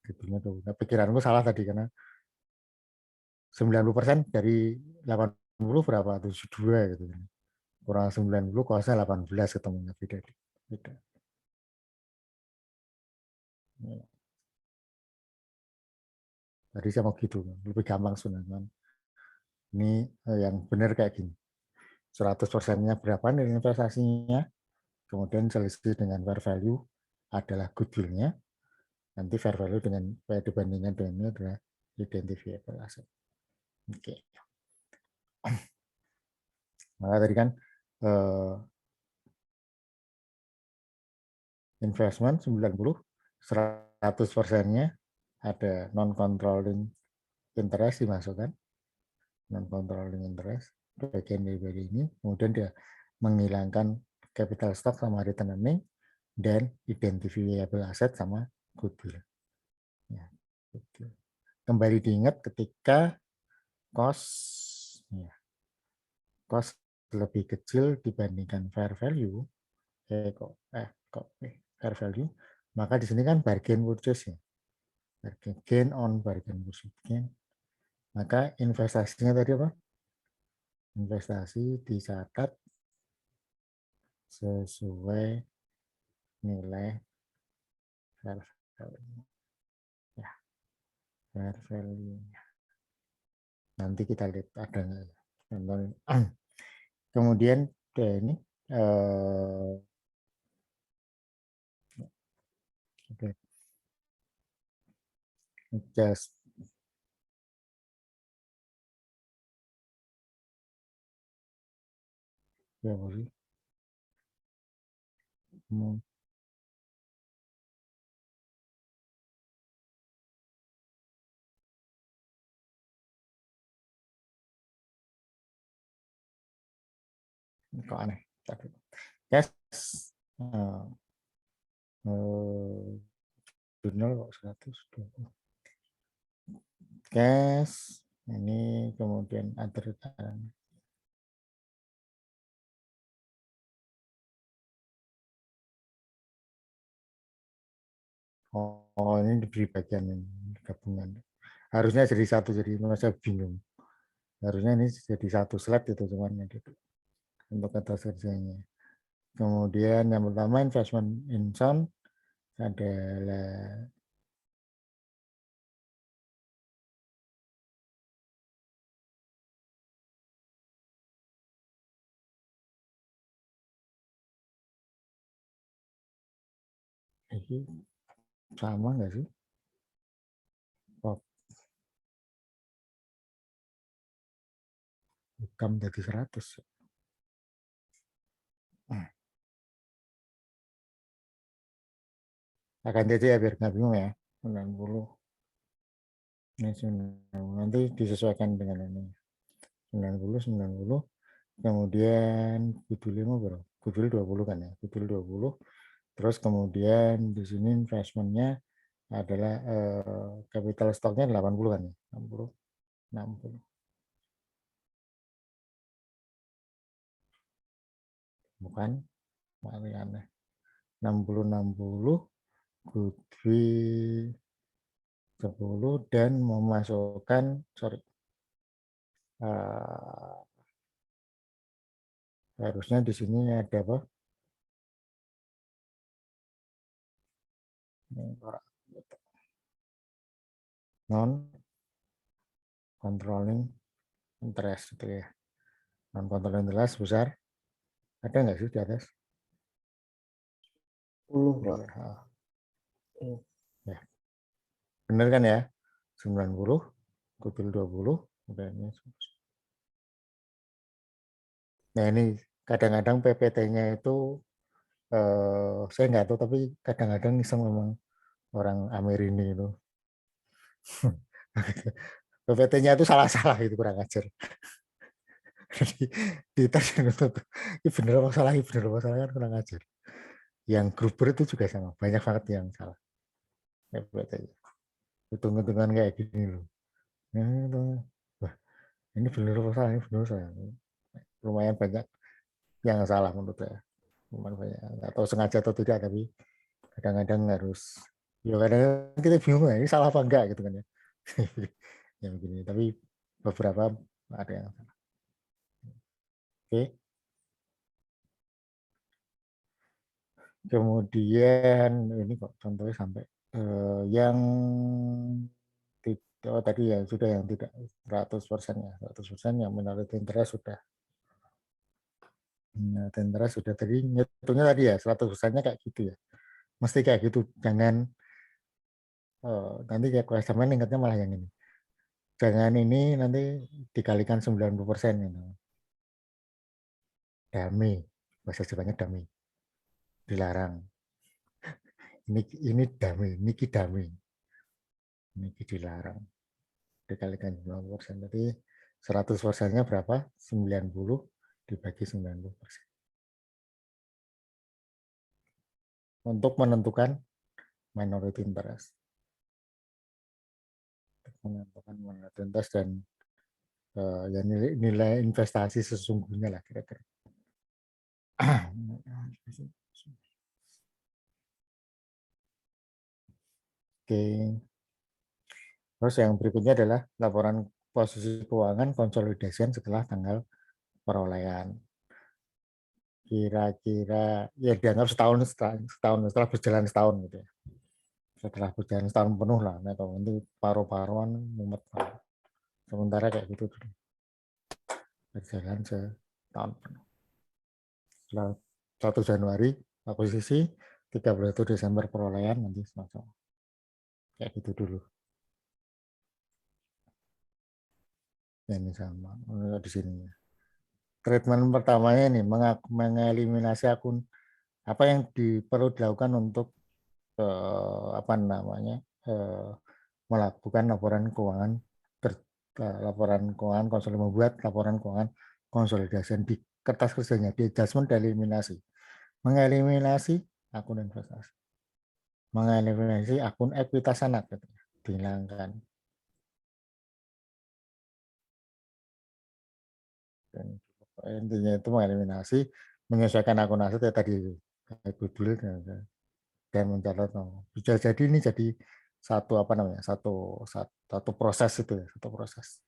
Goodwill-nya 20. Nah, pikiranku salah tadi karena 90% dari 80 berapa? 72 gitu. Kurang 90 kosnya 18 ketemunya beda. Beda. Tadi saya mau gitu, lebih gampang sebenarnya. Ini yang benar kayak gini. 100%-nya berapa nih investasinya, kemudian selisih dengan fair value adalah goodwill-nya, nanti fair value dengan dibandingkan dengan ini adalah identifiable asset. Oke. Maka tadi kan investment 90, 100%-nya ada non-controlling interest dimasukkan, non-controlling interest, bagian dari ini, kemudian dia menghilangkan capital stock sama return earning, dan identifiable asset sama goodwill. Ya, goodwill. Kembali diingat ketika cost, ya, cost lebih kecil dibandingkan fair value, fair value, maka di sini kan bargain purchase ya, gain on bargain purchase gain, maka investasinya tadi apa? Investasi dicatat sesuai nilai fair value. Ya, fair value. Nanti kita lihat ada nggak. Kemudian ini just ya boleh. Kok aneh. Yes. Jurnal kok 120. Cash ini kemudian other. Oh, ini diberi bagian ini, gabungan. Harusnya jadi satu, jadi saya bingung. Harusnya ini jadi satu slide itu cuman gitu untuk atas kerjanya. Kemudian yang pertama investment in sound adalah ini sama nggak sih? Oh, bukan jadi 100. Akan jadi ya biar nggak bingung ya. 90. Ini 90. Nanti disesuaikan dengan ini. 90, 90. Kemudian goodwill 5 berapa? Goodwill 20 kan ya. Goodwill 20. Terus kemudian di sini investmentnya adalah capital stocknya 80 kan ya? 60, 60. Bukan, aneh. 60 goodwill 10 dan memasukkan harusnya di sini ada apa? Non controlling interest itu ya. Non controlling interest besar. Ada nggak sih di atas? 10, Pak. Ya, benar kan ya? 90, goodwill 20, udah ini. Nah ini kadang-kadang PPT-nya itu saya nggak tahu, tapi kadang-kadang iseng memang orang Amerini itu. PPT-nya itu salah-salah, itu kurang ajar. Jadi di tes ini bener apa salah, bener apa salah kan kurang ajar. Yang gruper itu juga sama, banyak banget yang salah. PPT-nya. Hitung-hitungan kayak gini loh. Wah, ini bener apa salah, ini bener salah. Lumayan banyak yang salah menurut saya. Lumayan banyak. Nggak tahu sengaja atau tidak, tapi kadang-kadang harus, ya kadang kita bingung ya, ini salah apa enggak gitu kan ya. Yang begini, tapi beberapa ada yang salah. Oke. Kemudian ini kok contohnya sampai yang tadi ya sudah, yang tidak 100% ya, 100% yang minority interest sudah. Minority interest sudah, tadi nyetulnya tadi ya 100%-nya kayak gitu ya. Mesti kayak gitu, jangan nanti kayak customer ingatnya malah yang ini. Jangan ini nanti dikalikan 90% gitu. Dami, bahasa Jepangnya dami, dilarang. Ini dami, niki dami, niki dilarang. Dikalikan 90%. Jadi 100%-nya berapa? 90 dibagi 90%. Untuk menentukan minority interest. Menentukan minority interest dan ya nilai investasi sesungguhnya lah kira-kira. Oke. Terus yang berikutnya adalah laporan posisi keuangan konsolidasian setelah tanggal perolehan. Kira-kira ya dianggap setelah berjalan setahun gitu ya. Setelah berjalan setahun penuh lah, atau nanti paruh-paruan mumet. Sementara kayak gitu berjalan setahun penuh. Setelah 1 Januari akuisisi, 31 Desember perolehan, nanti semacam kayak gitu dulu. Ini sama di sini. Treatment pertamanya ini mengeliminasi akun, apa yang perlu dilakukan untuk apa namanya melakukan laporan keuangan membuat laporan keuangan konsolidasi di kertas kerjanya, di adjustment dan eliminasi. Mengeliminasi akun investasi, mengeliminasi akun ekuitas anak, gitu. Dihilangkan. Dan intinya itu mengeliminasi, menyesuaikan akun aset ya tadi, goodwill dan mencatat. Bisa jadi ini jadi satu apa namanya, satu proses itu ya, satu proses.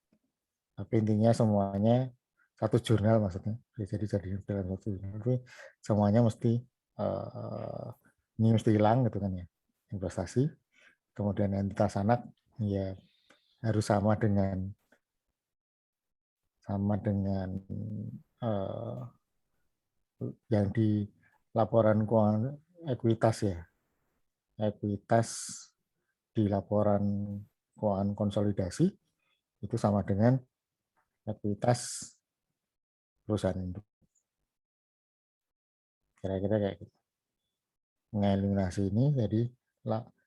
Tapi intinya semuanya satu jurnal, maksudnya. Jadi dalam satu jurnal, tapi semuanya mesti ini mesti hilang gitu kan ya, investasi. Kemudian entitas anak ya harus sama dengan yang di laporan keuangan ekuitas ya, ekuitas di laporan keuangan konsolidasi itu sama dengan ekuitas perusahaan induk. Kira-kira kayak gitu. Mengeliminasi ini, jadi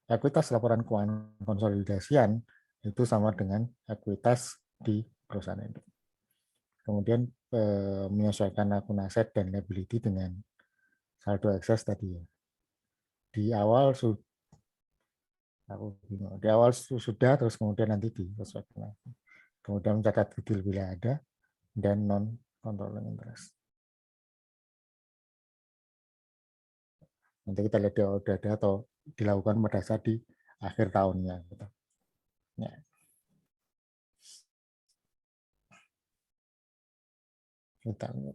ekuitas laporan keuangan konsolidasian itu sama dengan ekuitas di perusahaan induk. Kemudian menyesuaikan akun aset dan liability dengan saldo excess tadi ya. di awal di awal sudah, terus kemudian nanti disesuaikan lagi. Kemudian mencatat detail bila ada, dan non controlling interest. Nanti kita lihat dia udah ada atau dilakukan pada saat di akhir tahunnya. Gitu. Ya. Kita lihat.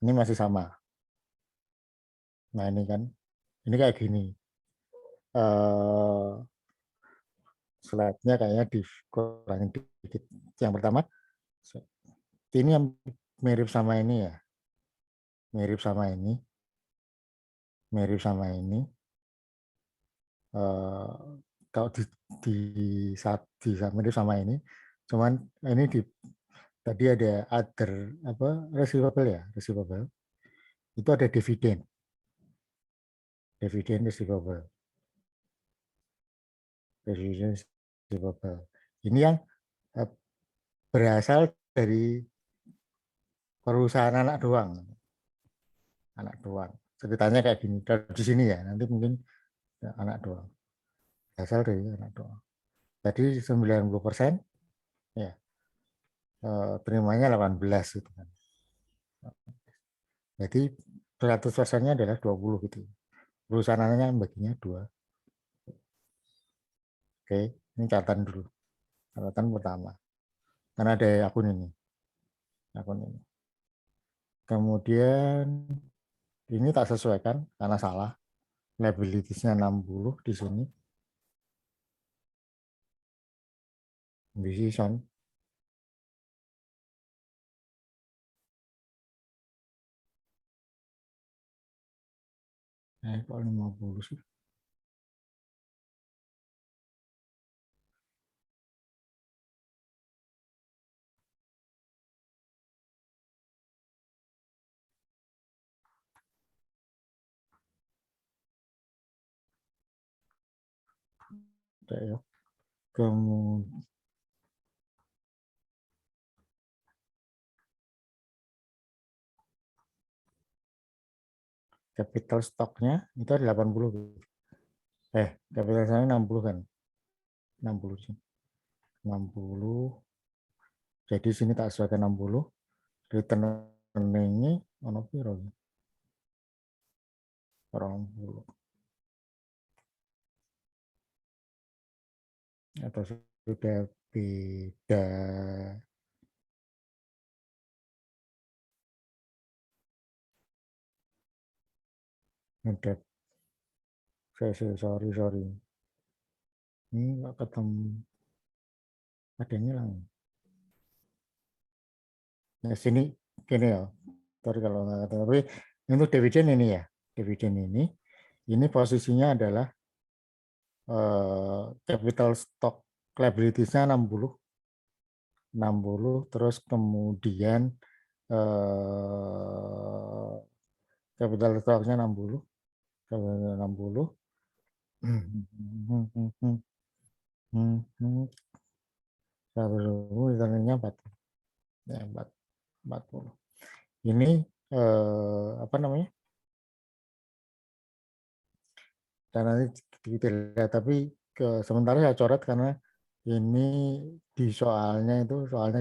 Ini masih sama. Nah ini kan, ini kayak gini. Slide-nya kayaknya dikurangin dikit. Yang pertama, ini yang mirip sama ini ya. Mirip sama ini. Mirip sama ini. Kalau di mirip sama ini, cuman ini tadi ada other apa receivable ya, receivable. Itu ada dividen receivable. Dividen receivable. Ini yang berasal dari perusahaan anak doang. Anak doang. Ceritanya kayak gini. Kalau di sini ya, nanti mungkin ya, anak doang. Berasal dari anak doang. Jadi 90% ya terimanya 18 gitu kan. Jadi 100%-nya adalah 20 gitu. Perusahaannya baginya 2. Oke, ini catatan dulu. Catatan pertama. Karena ada akun ini. Akun ini. Kemudian ini tak sesuaikan karena salah. Liabilities-nya 60 di sini. Decision. Kok 50 sih? Ya. Kemudian capital stoknya itu ada 80. Capital stoknya 60 kan. 60 sih. 60. Jadi sini tak sesuaikan 60. Return earning-nya ono piro? 20. Atau sudah beda. Ada sorry. Ini nggak ketemu. Ada yang hilang. Nah, sini gini ya. Sorry kalau nggak ketemu. Tapi untuk dividen ini ya. Dividen ini posisinya adalah capital stock liabilities-nya 60. Terus kemudian capital stock-nya 60. 60. Return-nya 40. Ya, 40. Ini apa namanya? Dan nanti detail ya, tapi sementara saya coret karena ini di soalnya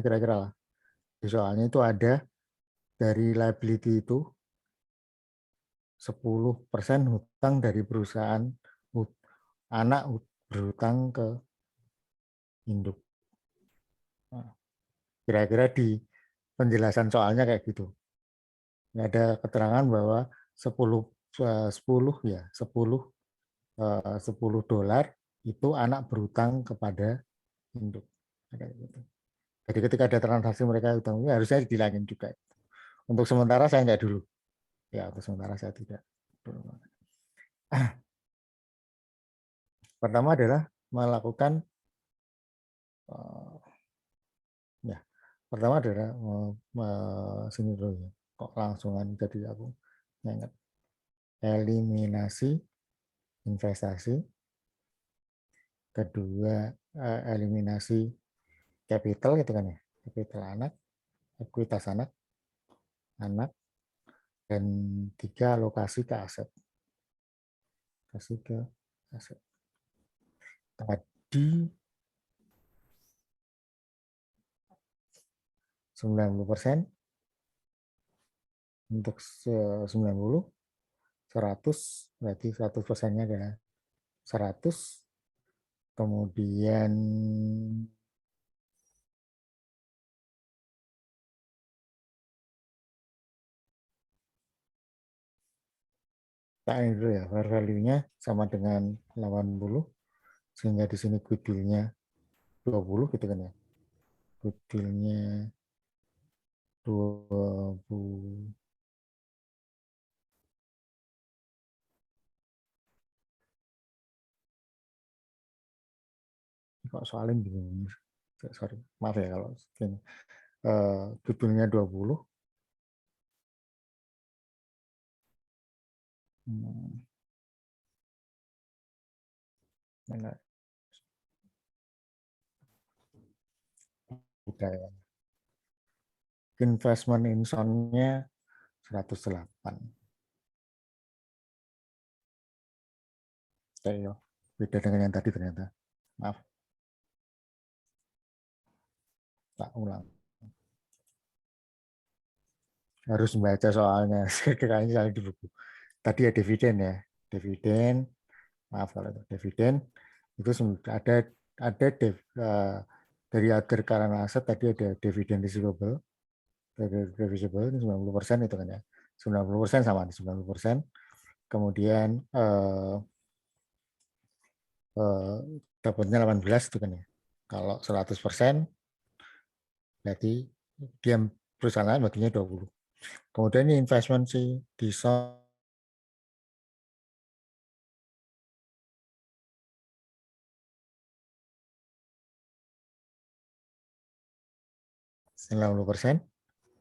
kira-kira lah. Di soalnya itu ada dari liability itu 10% hutang dari perusahaan anak berhutang ke induk. Nah, kira-kira di penjelasan soalnya kayak gitu. Ada keterangan bahwa 10 $10 itu anak berhutang kepada induk. Gitu. Jadi ketika ada transaksi mereka hutang ini harusnya dihilangin juga. Untuk sementara saya enggak dulu. Ya, untuk sementara saya tidak. Pertama adalah melakukan ya. Pertama adalah sini dulu ya. Kok langsungan jadi aku ingat eliminasi investasi, kedua eliminasi capital gitu kan ya, capital anak, ekuitas anak, dan tiga alokasi ke aset, kasih ke aset. Tadi 90% untuk 90, 100 berarti 100%-nya adalah 100, kemudian dulu ya, fair value-nya sama dengan 80, sehingga di sini goodwill-nya 20 gitu kan ya. Goodwill-nya 20. Kok soalnya bingung. Sorry, maaf ya kalau gini. Goodwill-nya 20. Mana? Udah ya. Investment in Son-nya 108. Oke, beda dengan yang tadi ternyata. Maaf, tak ulang. Harus membaca soalnya. Kayaknya salah di buku. Tadi ya dividen ya. Dividen, maaf kalau itu dividen, itu ada dari other current asset tadi ada dividen receivable. Receivable ini 90% itu kan ya. 90% sama di 90%. Kemudian dapatnya 18 itu kan ya. Kalau 100% berarti dia perusahaan lain baginya 20. Kemudian ini investment si di 90%,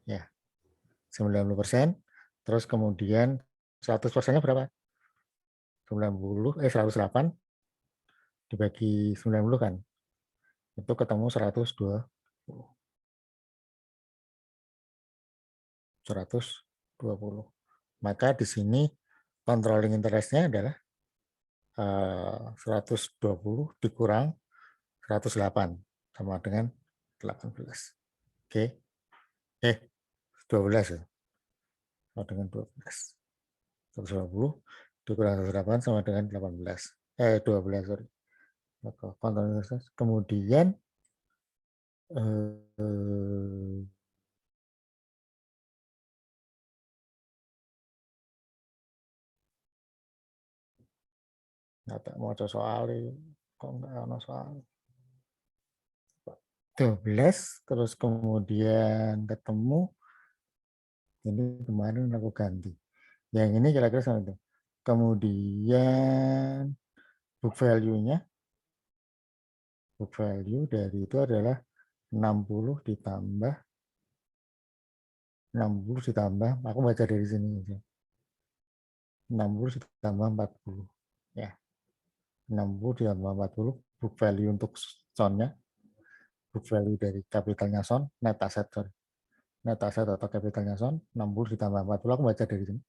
ya 90%, terus kemudian 100%-nya berapa? 108 dibagi 90 kan, itu ketemu 120. Maka di sini controlling interest-nya adalah 120 dikurang 108 sama dengan 18. Oke. 12 ya. Sama dengan 12. 120 dikurang 108 sama dengan 18. 12, sorry. Controlling interest. Kemudian nggak mau soal kok nggak ada soal 12 terus kemudian ketemu ini kemarin aku ganti yang ini kira-kira sama itu, kemudian book value-nya dari itu adalah 60 ditambah aku baca dari sini aja, 60 ditambah 40 ya, 60 ditambah 40 book value untuk Son-nya, book value dari kapitalnya Son, net asset atau kapitalnya Son, 60 ditambah 40, aku baca dari sini.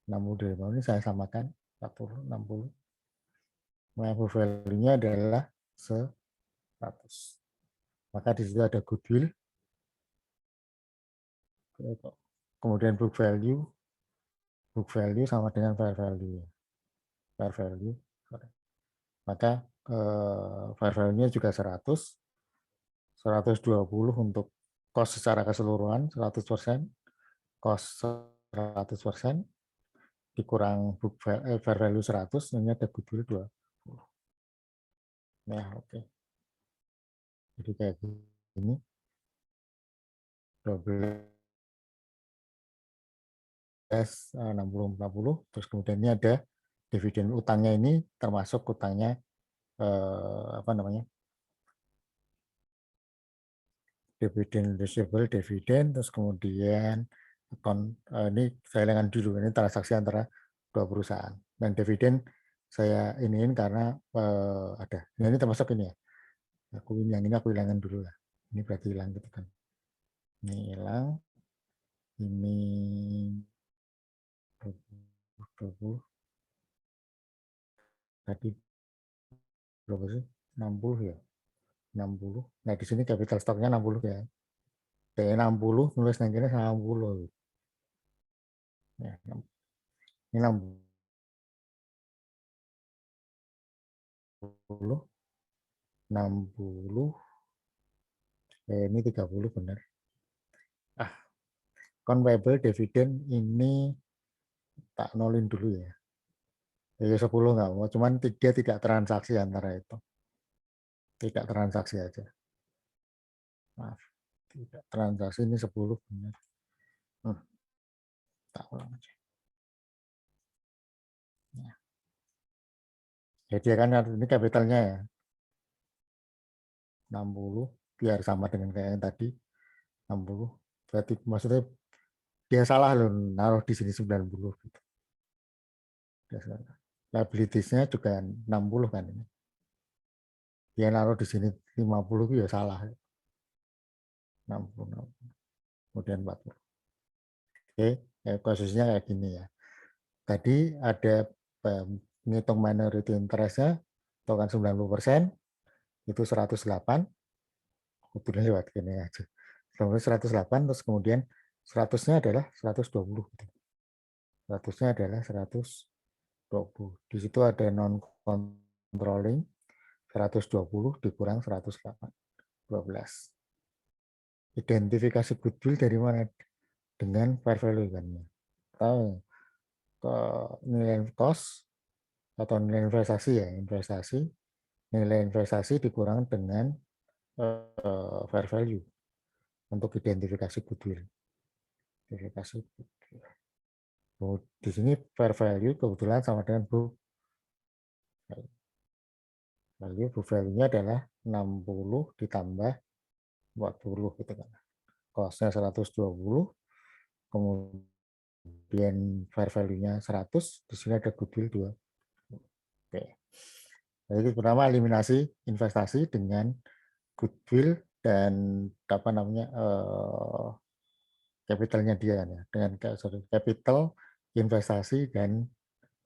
60 dari bawah ini saya samakan, 40, 60. Nah, book value-nya adalah 100. Maka di situ ada goodwill, kemudian book value sama dengan fair value. Maka fair value-nya juga 100, 120 untuk cost secara keseluruhan 100%, cost 100%, dikurang fair value 100, ini ada goodwill 20. Nah, oke. Jadi kayak gini. 12, 60, 40, terus kemudian ini ada dividen utangnya, ini termasuk utangnya apa namanya? Dividen receivable, dividen, terus kemudian ini saya ingatkan dulu, ini transaksi antara dua perusahaan. Dan dividen saya iniin karena ada. Nah, ini termasuk ini ya. Yang ini aku hilangin dulu lah. Ini berarti hilang gitu kan. Ini hilang. Ini 20, tadi berapa sih? 60 ya. 60. Nah, di sini capital stocknya 60 ya. Kayak 60 nulis nantinya 60. Ya, ini 60, 60, ini 30 benar. Convertible dividend ini tak nolin dulu ya. Jadi 10 nggak mau, cuman dia tidak transaksi antara itu. Tidak transaksi aja. Maaf, tidak transaksi ini 10 benar. Tak ulang aja. Ya. Jadi kan ini kapitalnya ya. 60 biar sama dengan kayak yang tadi. 60. Berarti maksudnya dia salah loh naruh di sini 90 gitu. Liabilities-nya juga 60 kan ini. Dia naruh di sini 50 itu ya salah. 60, 60. Kemudian 40. Oke, kasusnya kayak gini ya. Tadi ada menghitung minority interest-nya, itu kan 90%, itu 108, kebetulan lewat gini aja. Kemudian 108, terus kemudian 100-nya adalah 120. 100-nya adalah 120. Di situ ada non-controlling, 120 dikurang 108, 12. Identifikasi goodwill dari mana? Dengan fair value kan. Tahu ke nilai cost atau nilai investasi ya, nilai investasi dikurang dengan fair value untuk identifikasi goodwill. Identifikasi goodwill. Di sini fair value kebetulan sama dengan book value. Book value-nya adalah 60 ditambah 40 gitu kan. Cost-nya 120, kemudian fair value-nya 100, di sini ada goodwill 2. Oke. Jadi pertama eliminasi investasi dengan goodwill dan apa namanya capitalnya dia ya, dengan capital, investasi dan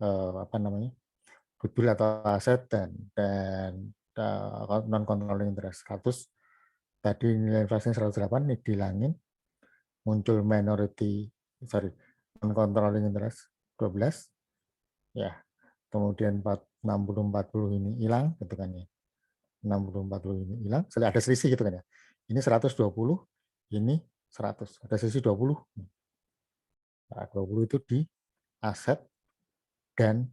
apa namanya goodwill atau aset dan non controlling interest 100. Tadi nilai investasinya 108 ini dihilangin, muncul non controlling interest 12 ya, kemudian 60 40 ini hilang gitu kan ya. 60 40 ini hilang, ada selisih gitu kan ya. Ini 120, ini 100, ada selisih 20. Nah, 20 itu di aset dan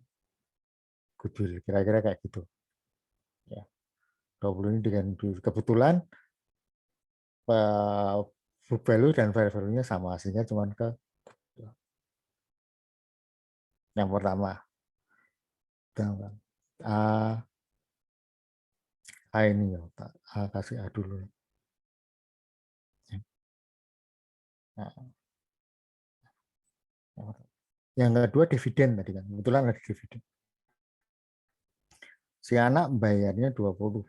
goodwill, kira-kira kayak gitu. Ya. 20 ini dengan kebetulan book value dan fair value-nya sama, sehingga cuma ke yang pertama. Ini ya, kasih A dulu. Nah, yang kedua dividen tadi kan, kebetulan ada dividen. Si anak bayarnya 20,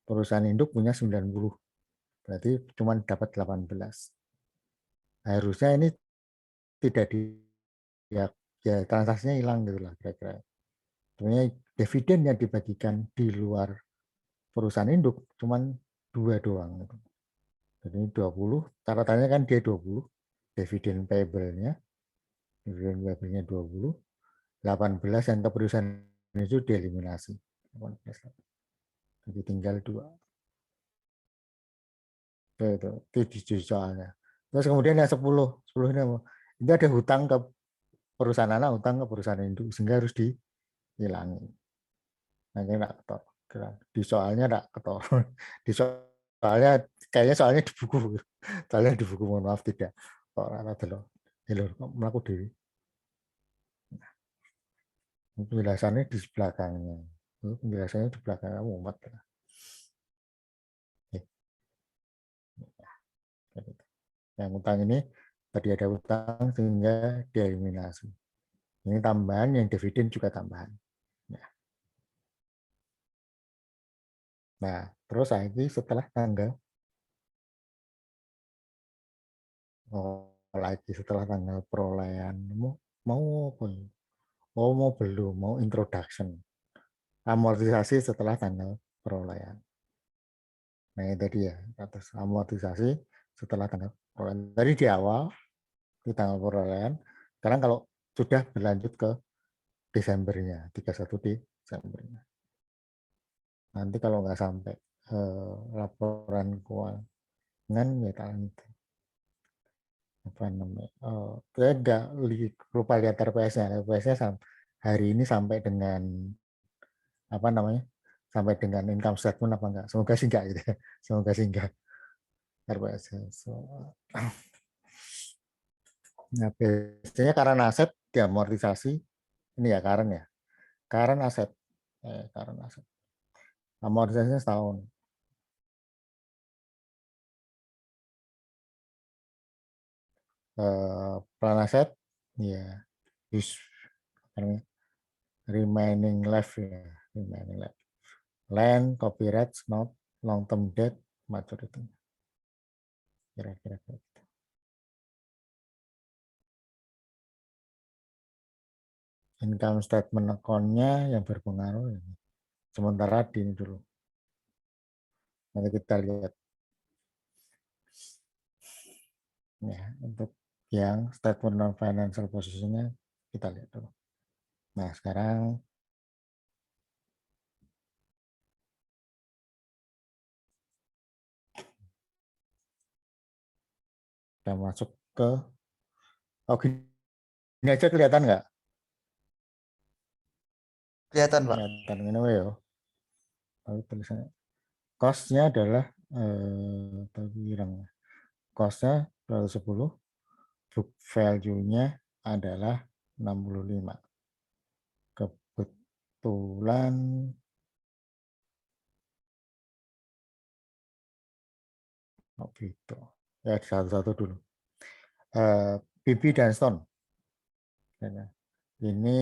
perusahaan induk punya 90, berarti cuma dapat 18. Harusnya ini tidak ya transaksinya hilang gitu lah kira-kira. Sebenarnya dividen yang dibagikan di luar perusahaan induk cuma 2 doang. Gitu. Jadi 20, catatannya kan dia 20, dividen payable-nya, 20, 18 yang ke perusahaan itu dieliminasi. 18. Jadi tinggal 2. Itu soalnya. Terus kemudian yang 10 ini ada hutang ke perusahaan anak, hutang ke perusahaan induk, sehingga harus dihilangin. Nah, ini enggak ketor. Di soalnya enggak ketor. Di soalnya kayaknya soalnya di buku. Soalnya di buku, mohon maaf tidak. Kok ora delok. Lho, kok mlaku dhewe. Penjelasannya di belakangnya. Penjelasannya di belakangnya mumet. Yang hutang ini tadi ada hutang sehingga dieliminasi. Ini tambahan, yang dividen juga tambahan. Nah, terus lagi setelah tanggal perolehan mau apa ya? Oh, mau belum, mau introduction. Amortisasi setelah tanggal perolehan. Nah, itu dia atas amortisasi setelah tanggal perolehan. Tadi di awal di tanggal perolehan. Sekarang kalau sudah berlanjut ke Desembernya, 31 Desembernya. Nanti kalau nggak sampai laporan keuangan ya itu apa namanya? Saya nggak lupa lihat RPS-nya. RPS-nya hari ini sampai dengan apa namanya? Sampai dengan income statement apa enggak? Semoga sih enggak gitu ya. Semoga sih enggak RPS. So, nah, biasanya karena aset diamortisasi ini ya current ya. Current aset. Current aset. Amortisasinya setahun. Plan aset ya use remaining life ya. Remaining life. Land, copyright, note, long term debt, maturity. Kira-kira gitu. Income statement account-nya yang berpengaruh ini. Sementara di ini dulu. Nanti kita lihat ya untuk yang statement non financial position-nya kita lihat dulu. Nah, sekarang kita masuk ke gini aja kelihatan nggak? Kelihatan, Pak. Kelihatan ini ya. Tapi tulisannya cost-nya adalah tapi bilang cost-nya 210, book value-nya adalah 65. Kebetulan gitu. Ya satu-satu dulu. BB dan Stone. Ini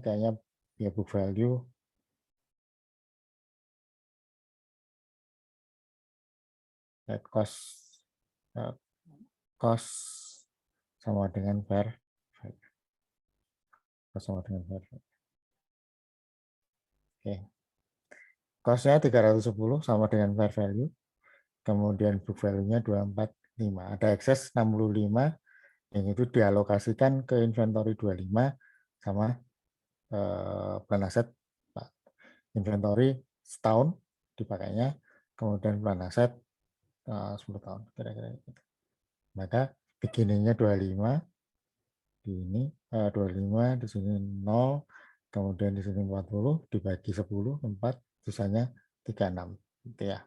kayaknya ya book value cost cost sama dengan fair value. Sama dengan fair value. Oke. Cost-nya 310 sama dengan fair value. Kemudian book value-nya 245. Ada excess 65 yang itu dialokasikan ke inventory 25 sama plan aset. Inventory setahun dipakainya, kemudian plan aset 10 tahun kira-kira gitu. Maka beginningnya 25 di ini 25 di sini 0, kemudian di sini 40 dibagi 10 4 sisanya 36 gitu ya.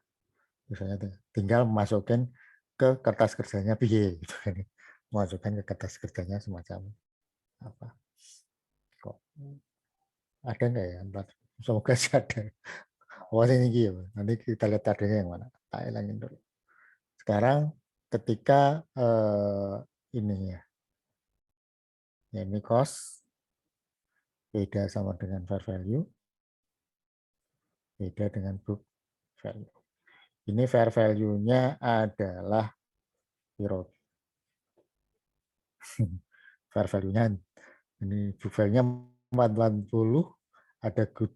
Misalnya tinggal masukin ke kertas kerjanya piye gitu kan. Masukkan ke kertas kerjanya semacam apa. Kok ada enggak ya? Semoga sih ada. Oh ini gitu. Nanti kita lihat adanya yang mana. Tak hilangin dulu. Sekarang ketika ini ya, ini cost beda sama dengan fair value, beda dengan book value. Ini fair value-nya adalah zero. Fair value-nya ini book value-nya 440, ada good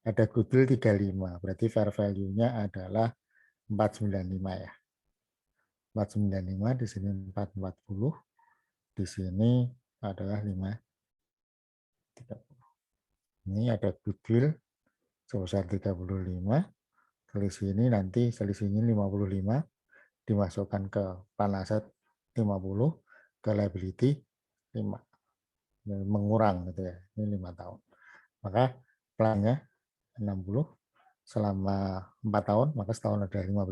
ada goodwill 35. Berarti fair value-nya adalah 495 ya. 495 di sini 440, di sini adalah 530. Ini ada goodwill sebesar 35, selisih ini nanti selisihnya 55 dimasukkan ke plan aset 50, ke liability 5. Mengurang gitu ya. Ini 5 tahun. Maka plannya 60 selama 4 tahun, maka setahun ada 15,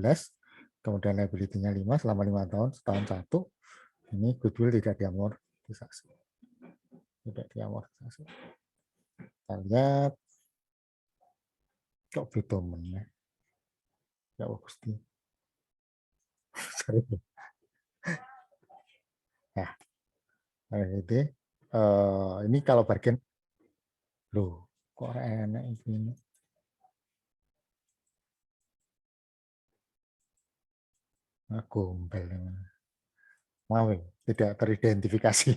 kemudian liability-nya 5 selama 5 tahun, setahun 1. Ini goodwill tidak diamortisasi. Tidak diamortisasi. Kita lihat kok betomen ya. Ya bagus nih. Sorry. Nah, ini kalau bagian loh Kok enak ini. Gombel. Maaf, tidak teridentifikasi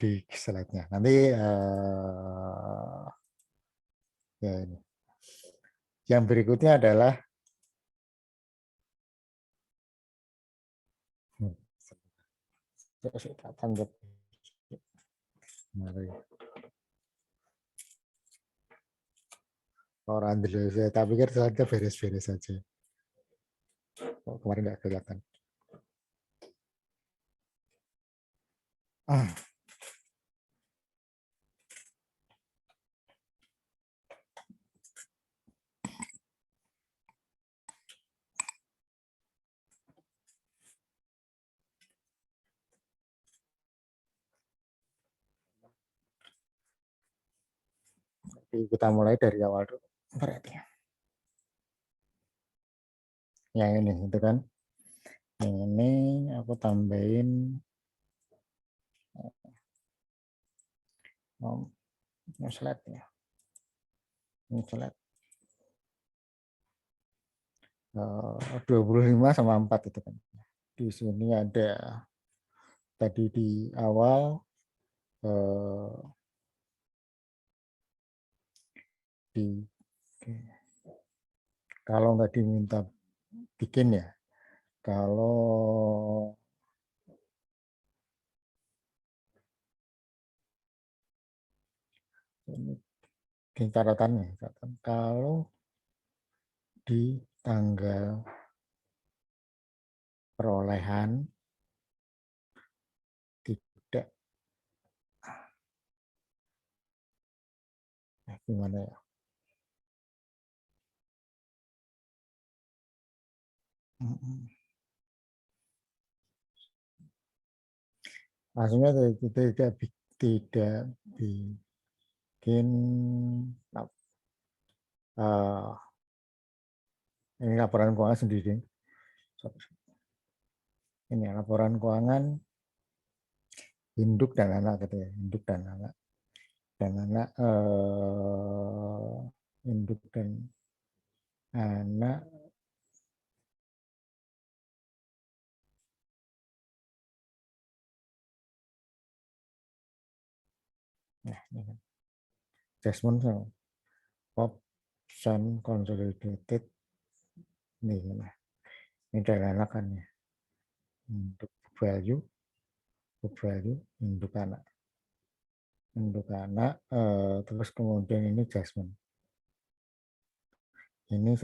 di slide-nya. Nanti ya ini. Yang berikutnya adalah orang dulu, saya pikir saja beres-beres saja. Oh, kemarin nggak kelihatan. Kita mulai dari awal dulu. Berarti. Yang ini, itu kan. Yang ini aku tambahin slide ya. Ini slide 25 sama 4 itu kan. Di sini ada tadi di awal di kalau nggak diminta bikin ya, kalau ini catatannya, kalau di tanggal perolehan tidak gimana ya? Maksudnya tidak bikin ini laporan keuangan sendiri. Ini laporan keuangan induk dan anak gitu ya, induk dan anak induk dan anak nah ini kan adjustment pop sun consolidated ini nah ini dari anak kan ya, induk value induk anak terus kemudian ini adjustment ini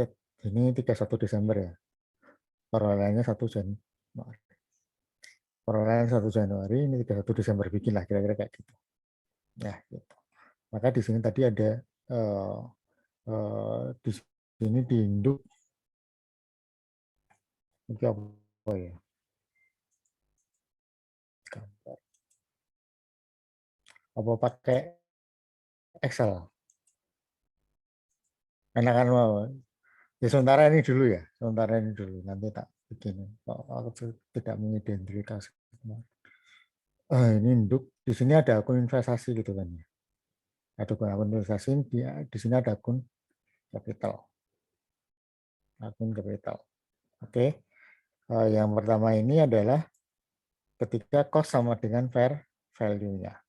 31 Desember ya, perolehannya 1 Januari, perolehan 1 Januari, ini 31 Desember bikin lah kira-kira kayak gitu. Nah, gitu. Maka di sini tadi ada di sini diinduk ini apa ya? Gambar. Apa pakai Excel? Enakan mau. Ya sementara ini dulu ya, sementara ini dulu. Nanti tak bikin. Aku tidak mengidentifikasi. Ini induk. Di sini ada akun investasi gitu kan ya. Ada akun investasi, di sini ada akun capital. Akun capital. Oke. Yang pertama ini adalah ketika cost sama dengan fair value-nya.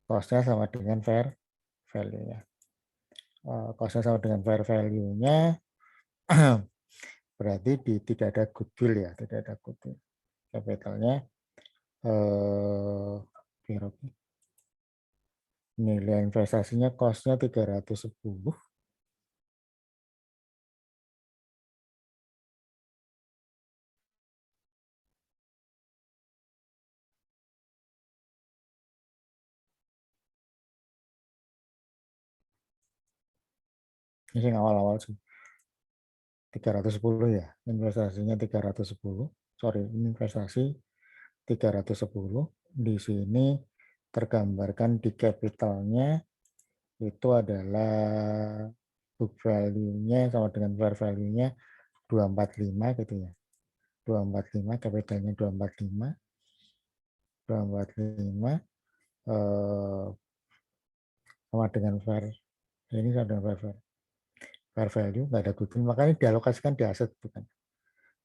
Cost-nya sama dengan fair value-nya. Cost-nya sama dengan fair value-nya berarti tidak ada goodwill ya, tidak ada goodwill. Capitalnya nilai investasinya cost-nya 310. Ini yang awal-awal sih. 310 ya, investasinya 310. Sorry, investasi 310. Di sini tergambarkan di capitalnya itu adalah book value-nya sama dengan fair value-nya 245 gitu ya. 245, capitalnya 245. 245 sama dengan fair, ini sama dengan fair value, nggak ada goodwill, makanya dialokasikan di aset, bukan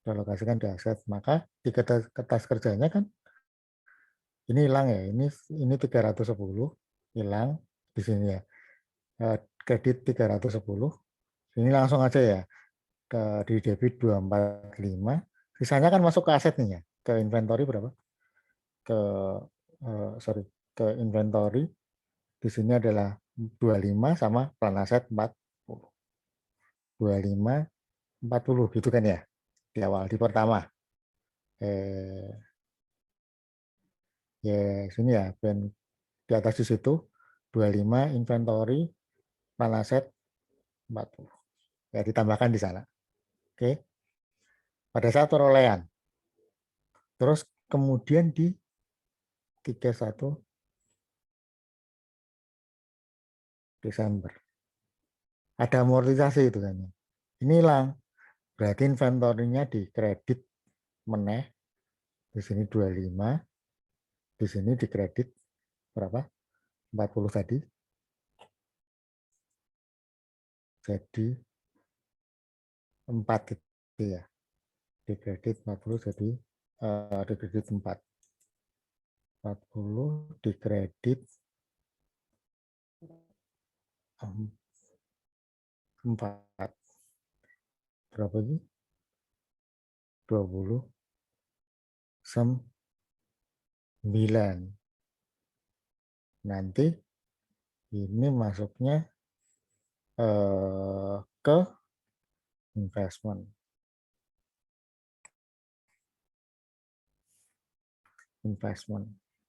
dialokasikan di aset. Maka di kertas kerjanya kan ini hilang ya, ini 310 hilang di sini ya. Kredit 310, ini langsung aja ya di debit 245, sisanya kan masuk ke aset nih ya, ke inventory berapa? Ke sorry, ke inventory di sini adalah 25 sama plan aset 40. 25 40 gitu kan ya di awal, di pertama. Ya sini ya, dan di atas di situ 25 inventory, plan aset 40. Ya ditambahkan di sana. Oke. Pada saat perolehan. Terus kemudian di 31 Desember. Ada amortisasi itu kan. Ini hilang. Berarti inventorinya di kredit meneh. Di sini 25. Di sini di kredit berapa? 40 tadi. Jadi 4 itu ya. Di kredit 40 jadi di kredit 4. 40 di kredit 4. Berapa ini? 29. Nanti ini masuknya ke investment.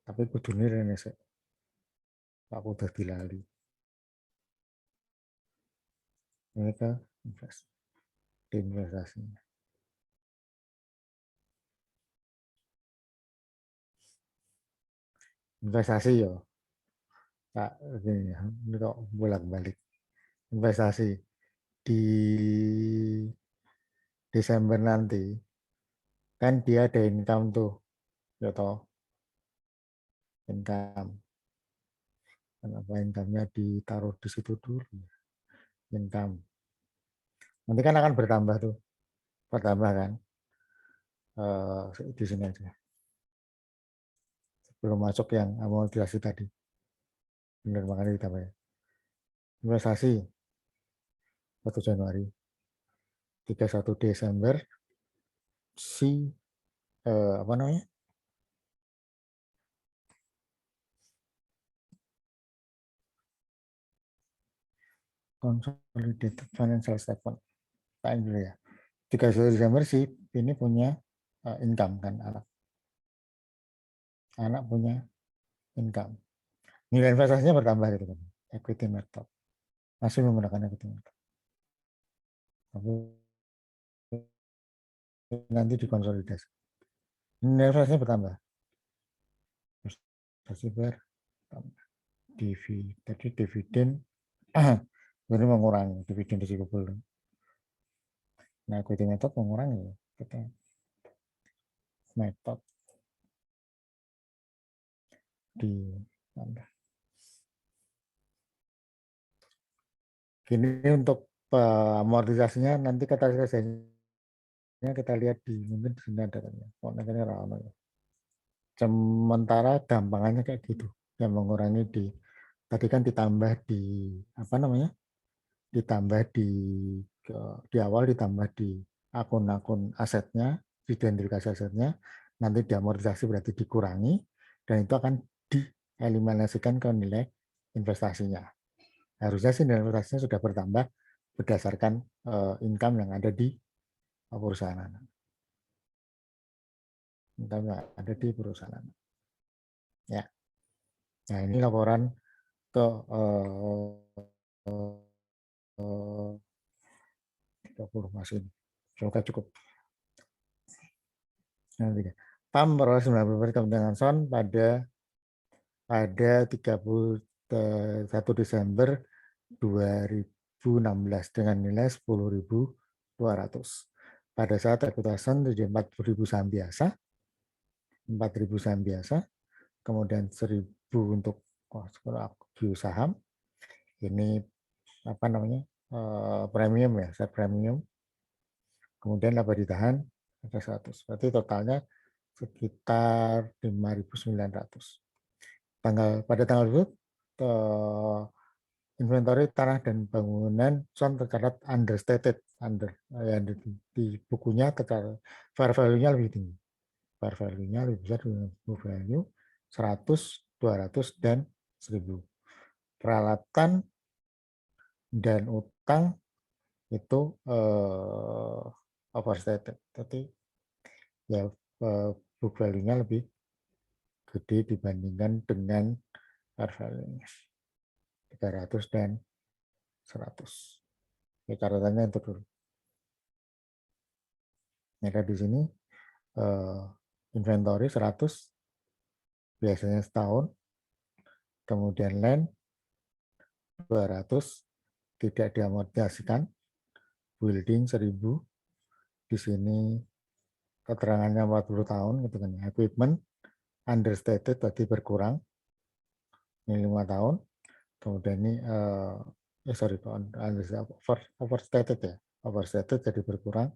Tapi kudune rene sik. Aku udah dilali. Ini ke investasinya. Investasi yo. Tak ini kok bolak-balik. Investasi di Desember nanti kan dia ada income tuh, ya toh, income. Kenapa income-nya ditaruh di situ dulu? Income. Nanti kan akan bertambah tuh, bertambah kan? Di sini aja. Belum masuk yang amortisasi tadi. Benar, makanya ditambah ya. Investasi 1 Januari, 31 Desember si apa namanya? Consolidated financial statement. Paling dulu ya. 31 Desember si ini punya income kan, anak punya income. Nilai investasinya bertambah gitu kan. Equity method. Masih menggunakan equity method. Tapi nanti dikonsolidasi. Nilai investasinya bertambah. Investasi bertambah. Tadi dividen jadi mengurangi dividen receivable. Nah, equity method mengurangi kita method di Gini untuk amortisasinya nanti kata kerjanya kita lihat di mungkin di sini ada kan ya. Oh, nanti rano ya. Sementara gampangannya kayak gitu. Yang mengurangi tadi kan ditambah di apa namanya? Ditambah di awal ditambah di akun-akun asetnya, identifikasi asetnya, nanti diamortisasi berarti dikurangi dan itu akan dieliminasikan ke nilai investasinya. Harusnya sih nilai investasinya sudah bertambah berdasarkan income yang ada di perusahaan. Income yang ada di perusahaan. Ya. Nah, ini laporan ke 30 masih ini. Semoga cukup. Nanti PAM peroleh 90% kepentingan SON pada 31 Desember 2016 dengan nilai 10.200. Pada saat ekuitasan 40.000 saham biasa, 4.000 saham biasa, kemudian 1.000 untuk view saham, Ini apa namanya, premium ya, set premium. Kemudian laba ditahan ada 100. Berarti totalnya sekitar 5.900. Pada tanggal itu inventory tanah dan bangunan SON tercatat understated, yang di bukunya tercatat fair value-nya lebih tinggi. Fair value-nya lebih besar dengan book value 100, 200 dan 1000. Peralatan dan utang itu overstated. Jadi ya book value-nya lebih gede dibandingkan dengan fair value-nya 300 dan 100. Ya, catatannya itu dulu. Maka di sini inventory 100 biasanya setahun, kemudian land 200 tidak diamortisasikan, building 1000, di sini keterangannya 40 tahun gitu kan. Equipment understated tadi berkurang, ini 5 tahun, kemudian ini overstated ya, overstated jadi berkurang,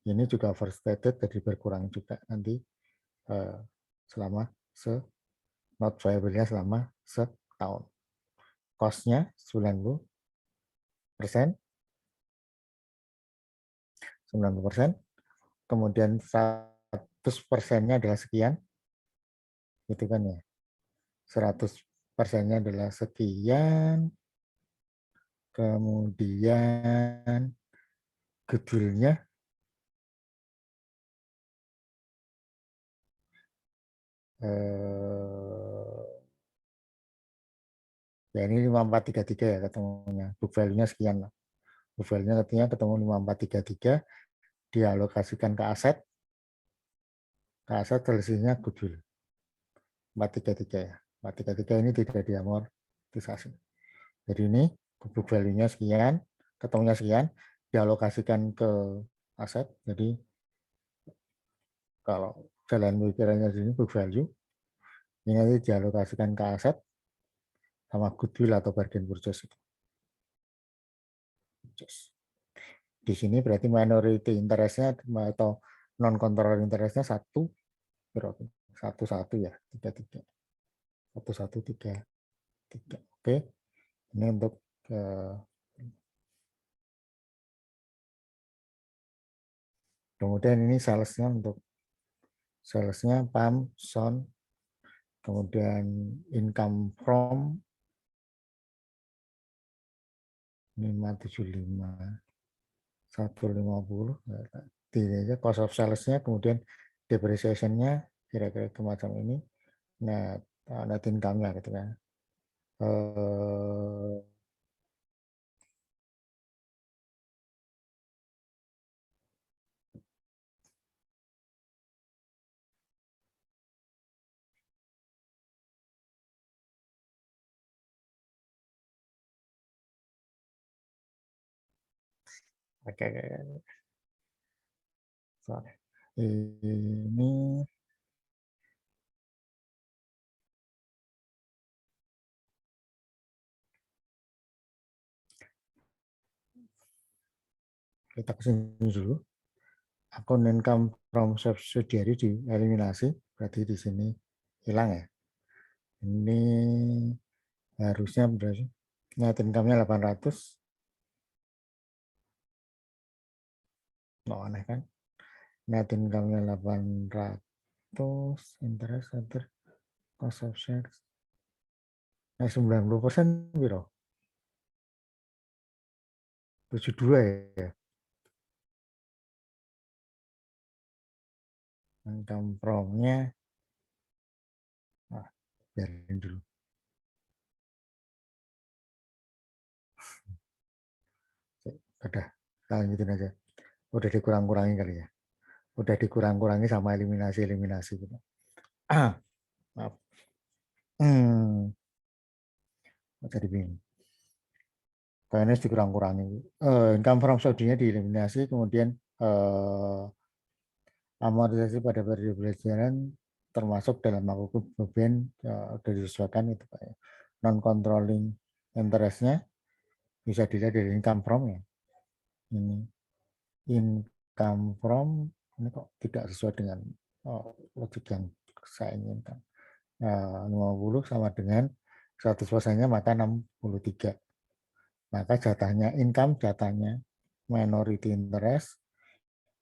ini juga overstated jadi berkurang juga nanti selama not viable-nya selama setahun. Cost-nya 90%, 90%, kemudian 100%-nya adalah sekian, gitu kan ya. 100%-nya adalah sekian, kemudian goodwill-nya ya ini 5433 ya ketemunya. Book value-nya sekian lah. Book value-nya katanya ketemu 5433, dialokasikan ke aset selisihnya goodwill 433 ya. 433 ini tidak diamortisasi. Jadi ini book value-nya sekian, ketemunya sekian, dialokasikan ke aset. Jadi kalau jalan pikirannya di sini book value, ini nanti dialokasikan ke aset sama goodwill atau bargain purchase itu. Di sini berarti minority interest-nya atau non control interest-nya 1 ya, 33. 1133. Oke. Ini untuk kemudian ini salesnya, untuk salesnya PAM, SON, kemudian income from 575, 150, aja cost of salesnya, kemudian depreciation-nya kira-kira semacam ini, net income-nya gitu kan. Oke, sorry. Ini kita kesini dulu. Akun income from subsidiary dieliminasi, berarti di sini hilang ya. Ini harusnya berarti net income-nya 800. Oh, aneh kan? Net income-nya 800, interest other cost of shares. 90% biro. 72 ya. Income from-nya biarin dulu. Udah, lanjutin aja. Udah dikurang-kurangi kali ya. Udah dikurang-kurangi sama eliminasi gitu. Maaf. Jadi bingung. PNS dikurang-kurangi. Income from Saudi-nya dieliminasi, kemudian amortisasi pada periode pelajaran termasuk dalam makhluk beban sudah disesuaikan itu Pak. Non controlling interest-nya bisa dilihat dari income from ya. Ini income from, ini kok tidak sesuai dengan logik yang saya inginkan. 50 sama dengan 100%-nya maka 63. Maka jatahnya income, jatahnya minority interest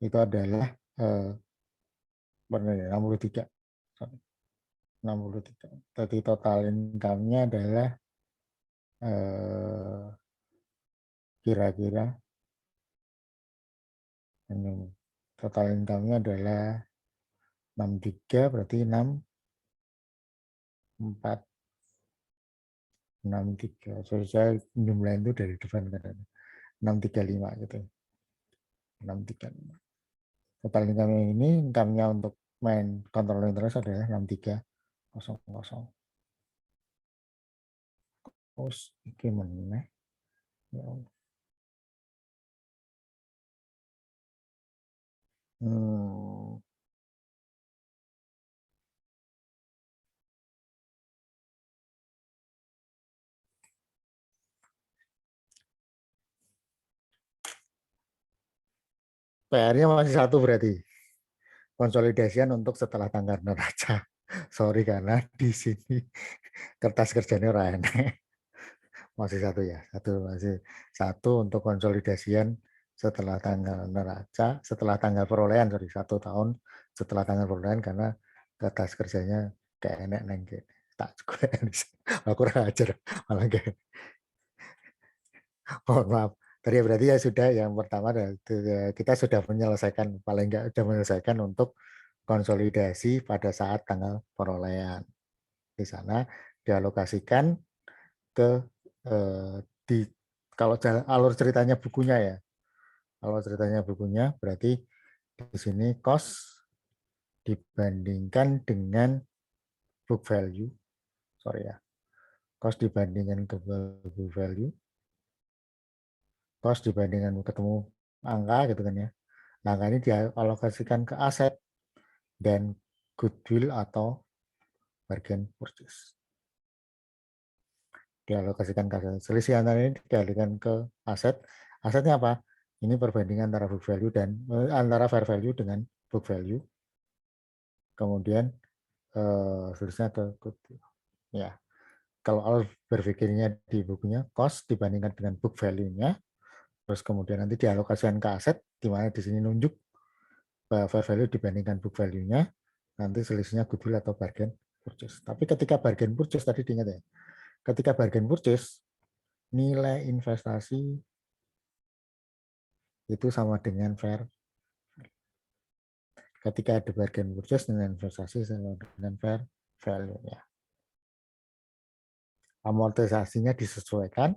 itu adalah 63. 63. Jadi total income-nya adalah kira-kira total income-nya adalah 63, berarti 63. Saya jumlahin itu dari depan kan. 635 gitu. 635. Total income ini, income-nya untuk main control interest adalah 6300. Terus gimana? Ya. PR-nya masih satu berarti. Konsolidasian untuk setelah tanggal neraca. Sorry karena di sini kertas kerjanya rane. Masih satu ya, masih satu untuk konsolidasian setelah tanggal neraca, setelah tanggal perolehan, sorry, 1 tahun setelah tanggal perolehan, karena kertas kerjanya kayak enek neng tak juga aku kurang ajar malah kayak mohon maaf. Tadi berarti ya sudah, yang pertama kita sudah menyelesaikan, paling enggak sudah menyelesaikan untuk konsolidasi pada saat tanggal perolehan. Di sana dialokasikan ke di kalau alur ceritanya bukunya ya. Kalau ceritanya bukunya berarti di sini cost dibandingkan dengan book value. Sorry ya. Cost dibandingkan ke book value. Cost dibandingkan ketemu angka gitu kan ya. Nah, angka ini dialokasikan ke aset dan goodwill atau bargain purchase. Dialokasikan ke aset. Selisih antara ini dialihkan ke aset. Asetnya apa? Ini perbandingan antara book value dan antara fair value dengan book value. Kemudian selisihnya ke goodwill. Ya. Kalau alur berpikirnya di bukunya cost dibandingkan dengan book value-nya, terus kemudian nanti dialokasikan ke aset, di mana di sini nunjuk fair value dibandingkan book value-nya, nanti selisihnya goodwill atau bargain purchase. Tapi ketika bargain purchase tadi diingat ya, ketika bargain purchase nilai investasi itu sama dengan fair. Ketika ada bargain purchase nilai investasi sama dengan fair value ya. Amortisasinya disesuaikan,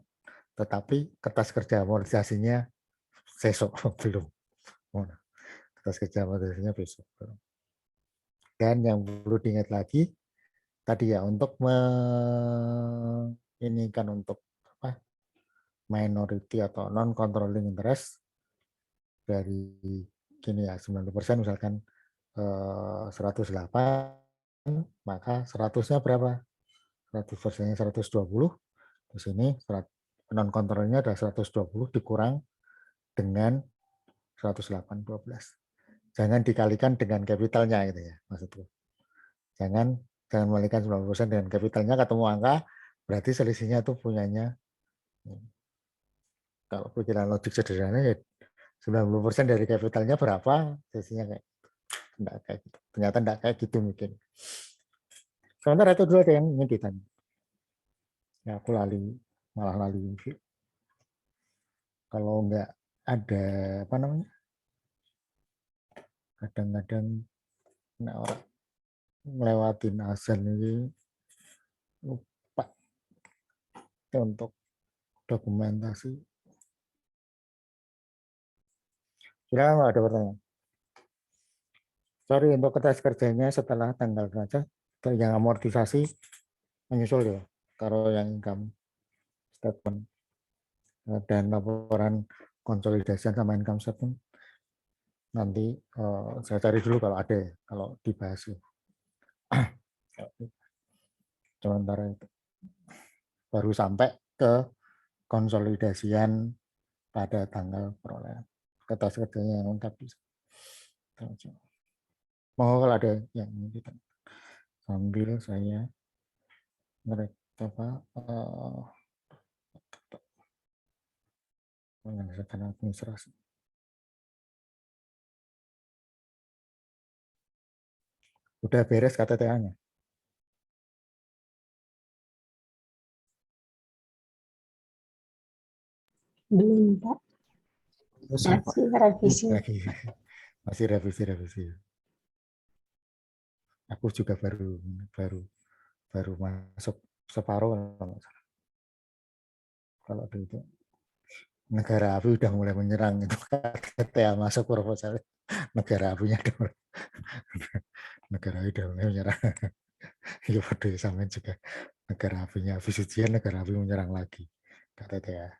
tetapi kertas kerja amortisasinya besok belum. Kertas kerja amortisasinya besok. Dan yang perlu diingat lagi tadi ya, untuk ini kan untuk apa, minority atau non controlling interest dari gini ya, 90% misalkan 108, maka 100-nya berapa? 100%-nya 120. Di sini non kontrolnya ada 120 dikurang dengan 108 12. Jangan dikalikan dengan kapitalnya gitu ya, maksudku. Jangan mengalikan 90% dengan kapitalnya, ketemu angka berarti selisihnya itu punyanya. Kalau pikiran logik sederhana ya 90% dari kapitalnya berapa, selisihnya kayak enggak kayak gitu. Ternyata enggak kayak gitu mungkin. Sementara itu dulu ada yang ingin ditanya. Ya aku malah lali. Kalau enggak ada apa namanya, kadang-kadang orang ngelewatin azan ini lupa untuk dokumentasi. Kira nggak ada pertanyaan? Sorry, untuk kertas kerjanya setelah tanggal neraca, yang amortisasi menyusul ya. Kalau yang income statement dan laporan konsolidasi sama income statement nanti saya cari dulu kalau ada ya, kalau dibahas ya. Sementara itu baru sampai ke konsolidasian pada tanggal perolehan. Kertas kerjanya yang lengkap bisa. Mau kalau ada yang ini kita sambil saya mereka menyelesaikan administrasi. Udah beres KTTA-nya? Belum, Pak. Terus Masih revisi. Masih revisi. Aku juga baru masuk separuh kalau itu negara api udah mulai menyerang itu KTTA masuk proposal negara apinya negara api udah mulai menyerang. Ya pada sampai juga negara apinya habis ujian negara api menyerang lagi KTTA.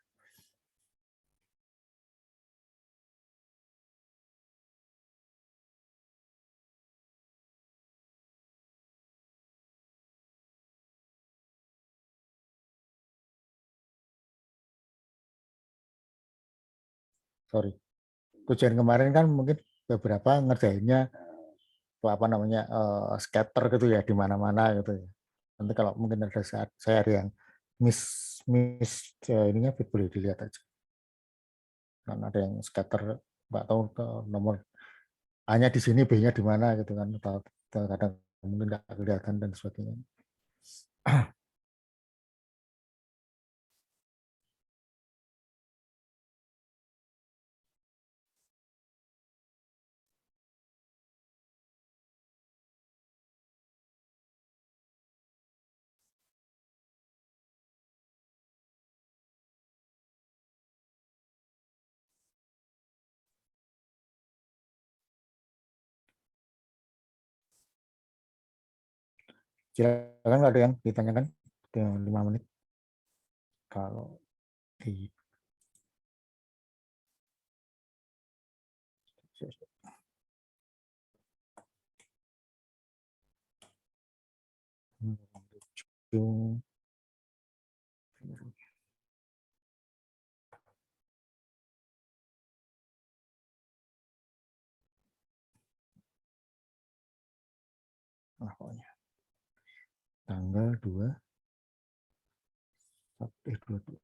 Sorry, ujian kemarin kan mungkin beberapa ngerjainnya apa namanya scatter gitu ya di mana-mana gitu ya. Nanti kalau mungkin ada saat saya ada yang miss ininya boleh dilihat aja. Kan ada yang scatter nggak tahu ke nomor A-nya di sini, B-nya di mana gitu kan, atau kadang mungkin nggak kelihatan dan sebagainya. Silakan ada yang ditanyakan 5 menit. Kalau di tanggal 2 sampai 22.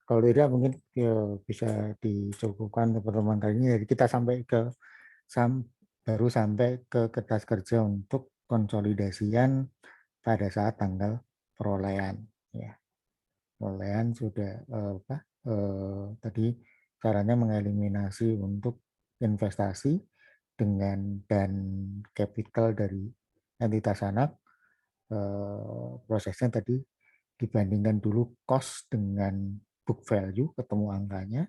Kalau tidak mungkin ya, bisa dicukupkan pertemuan kali ini. Jadi kita baru sampai ke kertas kerja untuk konsolidasian pada saat tanggal perolehan. Ya, perolehan sudah tadi caranya mengeliminasi untuk investasi dengan dan capital dari entitas anak. Prosesnya tadi dibandingkan dulu cost dengan book value, ketemu angkanya.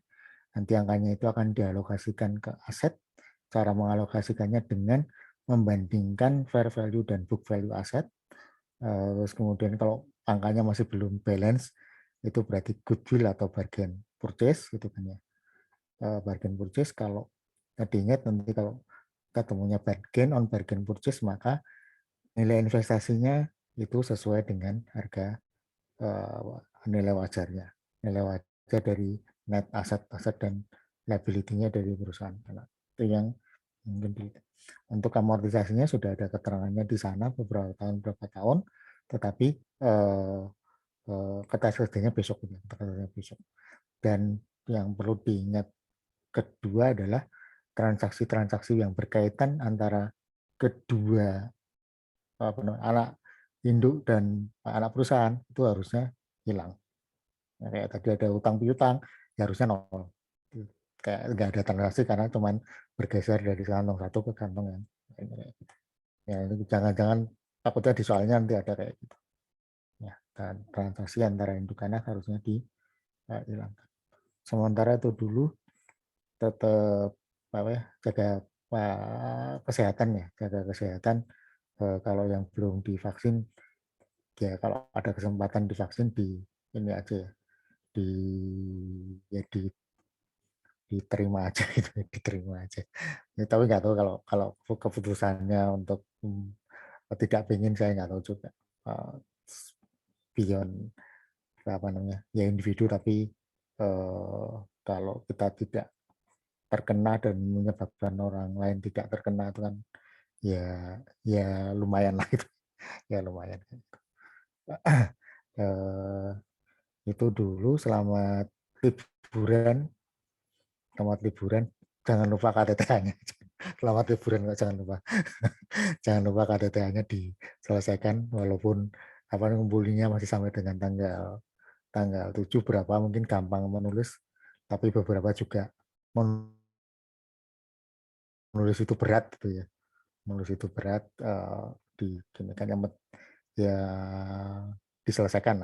Nanti angkanya itu akan dialokasikan ke aset. Cara mengalokasikannya dengan membandingkan fair value dan book value aset. Terus kemudian kalau angkanya masih belum balance, itu berarti goodwill atau bargain purchase gitu kan ya. Bargain purchase kalau tadi ingat nanti kalau ketemunya bargain on bargain purchase maka nilai investasinya itu sesuai dengan harga nilai wajarnya. Nilai wajar dari net aset dan liability-nya dari perusahaan. Itu yang mungkin untuk amortisasinya sudah ada keterangannya di sana beberapa tahun, tetapi kertas kerjanya besok. Dan yang perlu diingat kedua adalah transaksi-transaksi yang berkaitan antara kedua anak induk dan anak perusahaan itu harusnya hilang. Nah, kayak tadi ada utang piutang, ya harusnya nol. Kayak nggak ada transaksi karena cuman bergeser dari kantong satu ke kantong yang lain. Ya ini jangan-jangan takutnya di soalnya nanti ada kayak gitu. Ya, dan transaksi antara induk anak harusnya dihilangkan. Sementara itu dulu tetap jaga kesehatan ya, jaga kesehatan. Kalau yang belum divaksin ya kalau ada kesempatan divaksin di ini aja ya, di diterima aja gitu, diterima aja. Ya, tapi nggak tahu kalau keputusannya untuk tidak ingin, saya nggak tahu juga. Beyond apa namanya, ya individu, tapi kalau kita tidak terkena dan menyebabkan orang lain tidak terkena itu kan ya lumayan lah itu. Ya lumayan. Itu dulu. Selamat liburan. Selamat liburan. Jangan lupa KTTA-nya. Selamat liburan, jangan lupa. Jangan lupa KTTA-nya diselesaikan, walaupun apa ngumpulinya masih sampai dengan tanggal 7 berapa, mungkin gampang menulis, tapi beberapa juga menulis itu berat gitu ya. Menulis itu berat, di gini kan ya diselesaikan,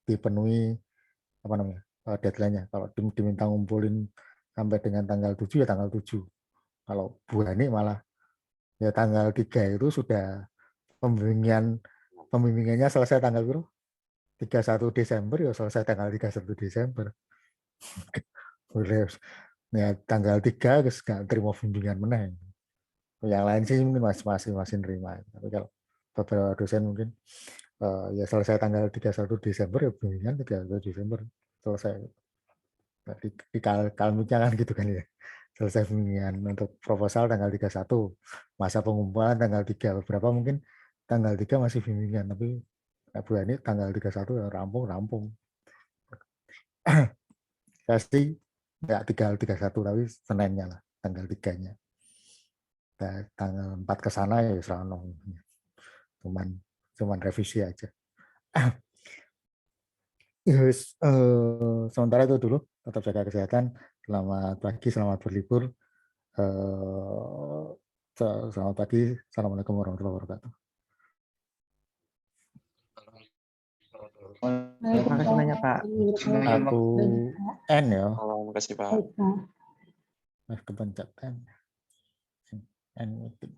dipenuhi apa namanya, deadline-nya. Kalau diminta ngumpulin sampai dengan tanggal 7 ya tanggal 7. Kalau Bu Hani malah ya tanggal 3 itu sudah pembimbingannya selesai tanggal berapa? 31 Desember ya selesai tanggal 31 Desember. Ya tanggal 3 terus nggak terima bimbingan meneng. Yang lain sih mungkin masih nerima. Tapi kalau beberapa dosen mungkin ya selesai tanggal 31 Desember ya bimbingan 31 Desember selesai. Nah, di kalmiknya kan gitu kan ya. Selesai bimbingan untuk proposal tanggal 31, masa pengumpulan tanggal 3, beberapa mungkin tanggal 3 masih bimbingan, tapi Bu ini tanggal 31 ya rampung. Pasti nggak tinggal 31, tapi Seninnya lah, tanggal 3-nya. Tanggal 4 ke sana ya serano. Cuman revisi aja. Yes, sementara itu dulu. Tetap jaga kesehatan. Selamat pagi, selamat berlibur. Selamat pagi. Assalamualaikum warahmatullahi wabarakatuh. Terima kasih banyak, Pak. Aku N ya. Terima kasih, Pak. Baik, Pak. Kepencet N meeting.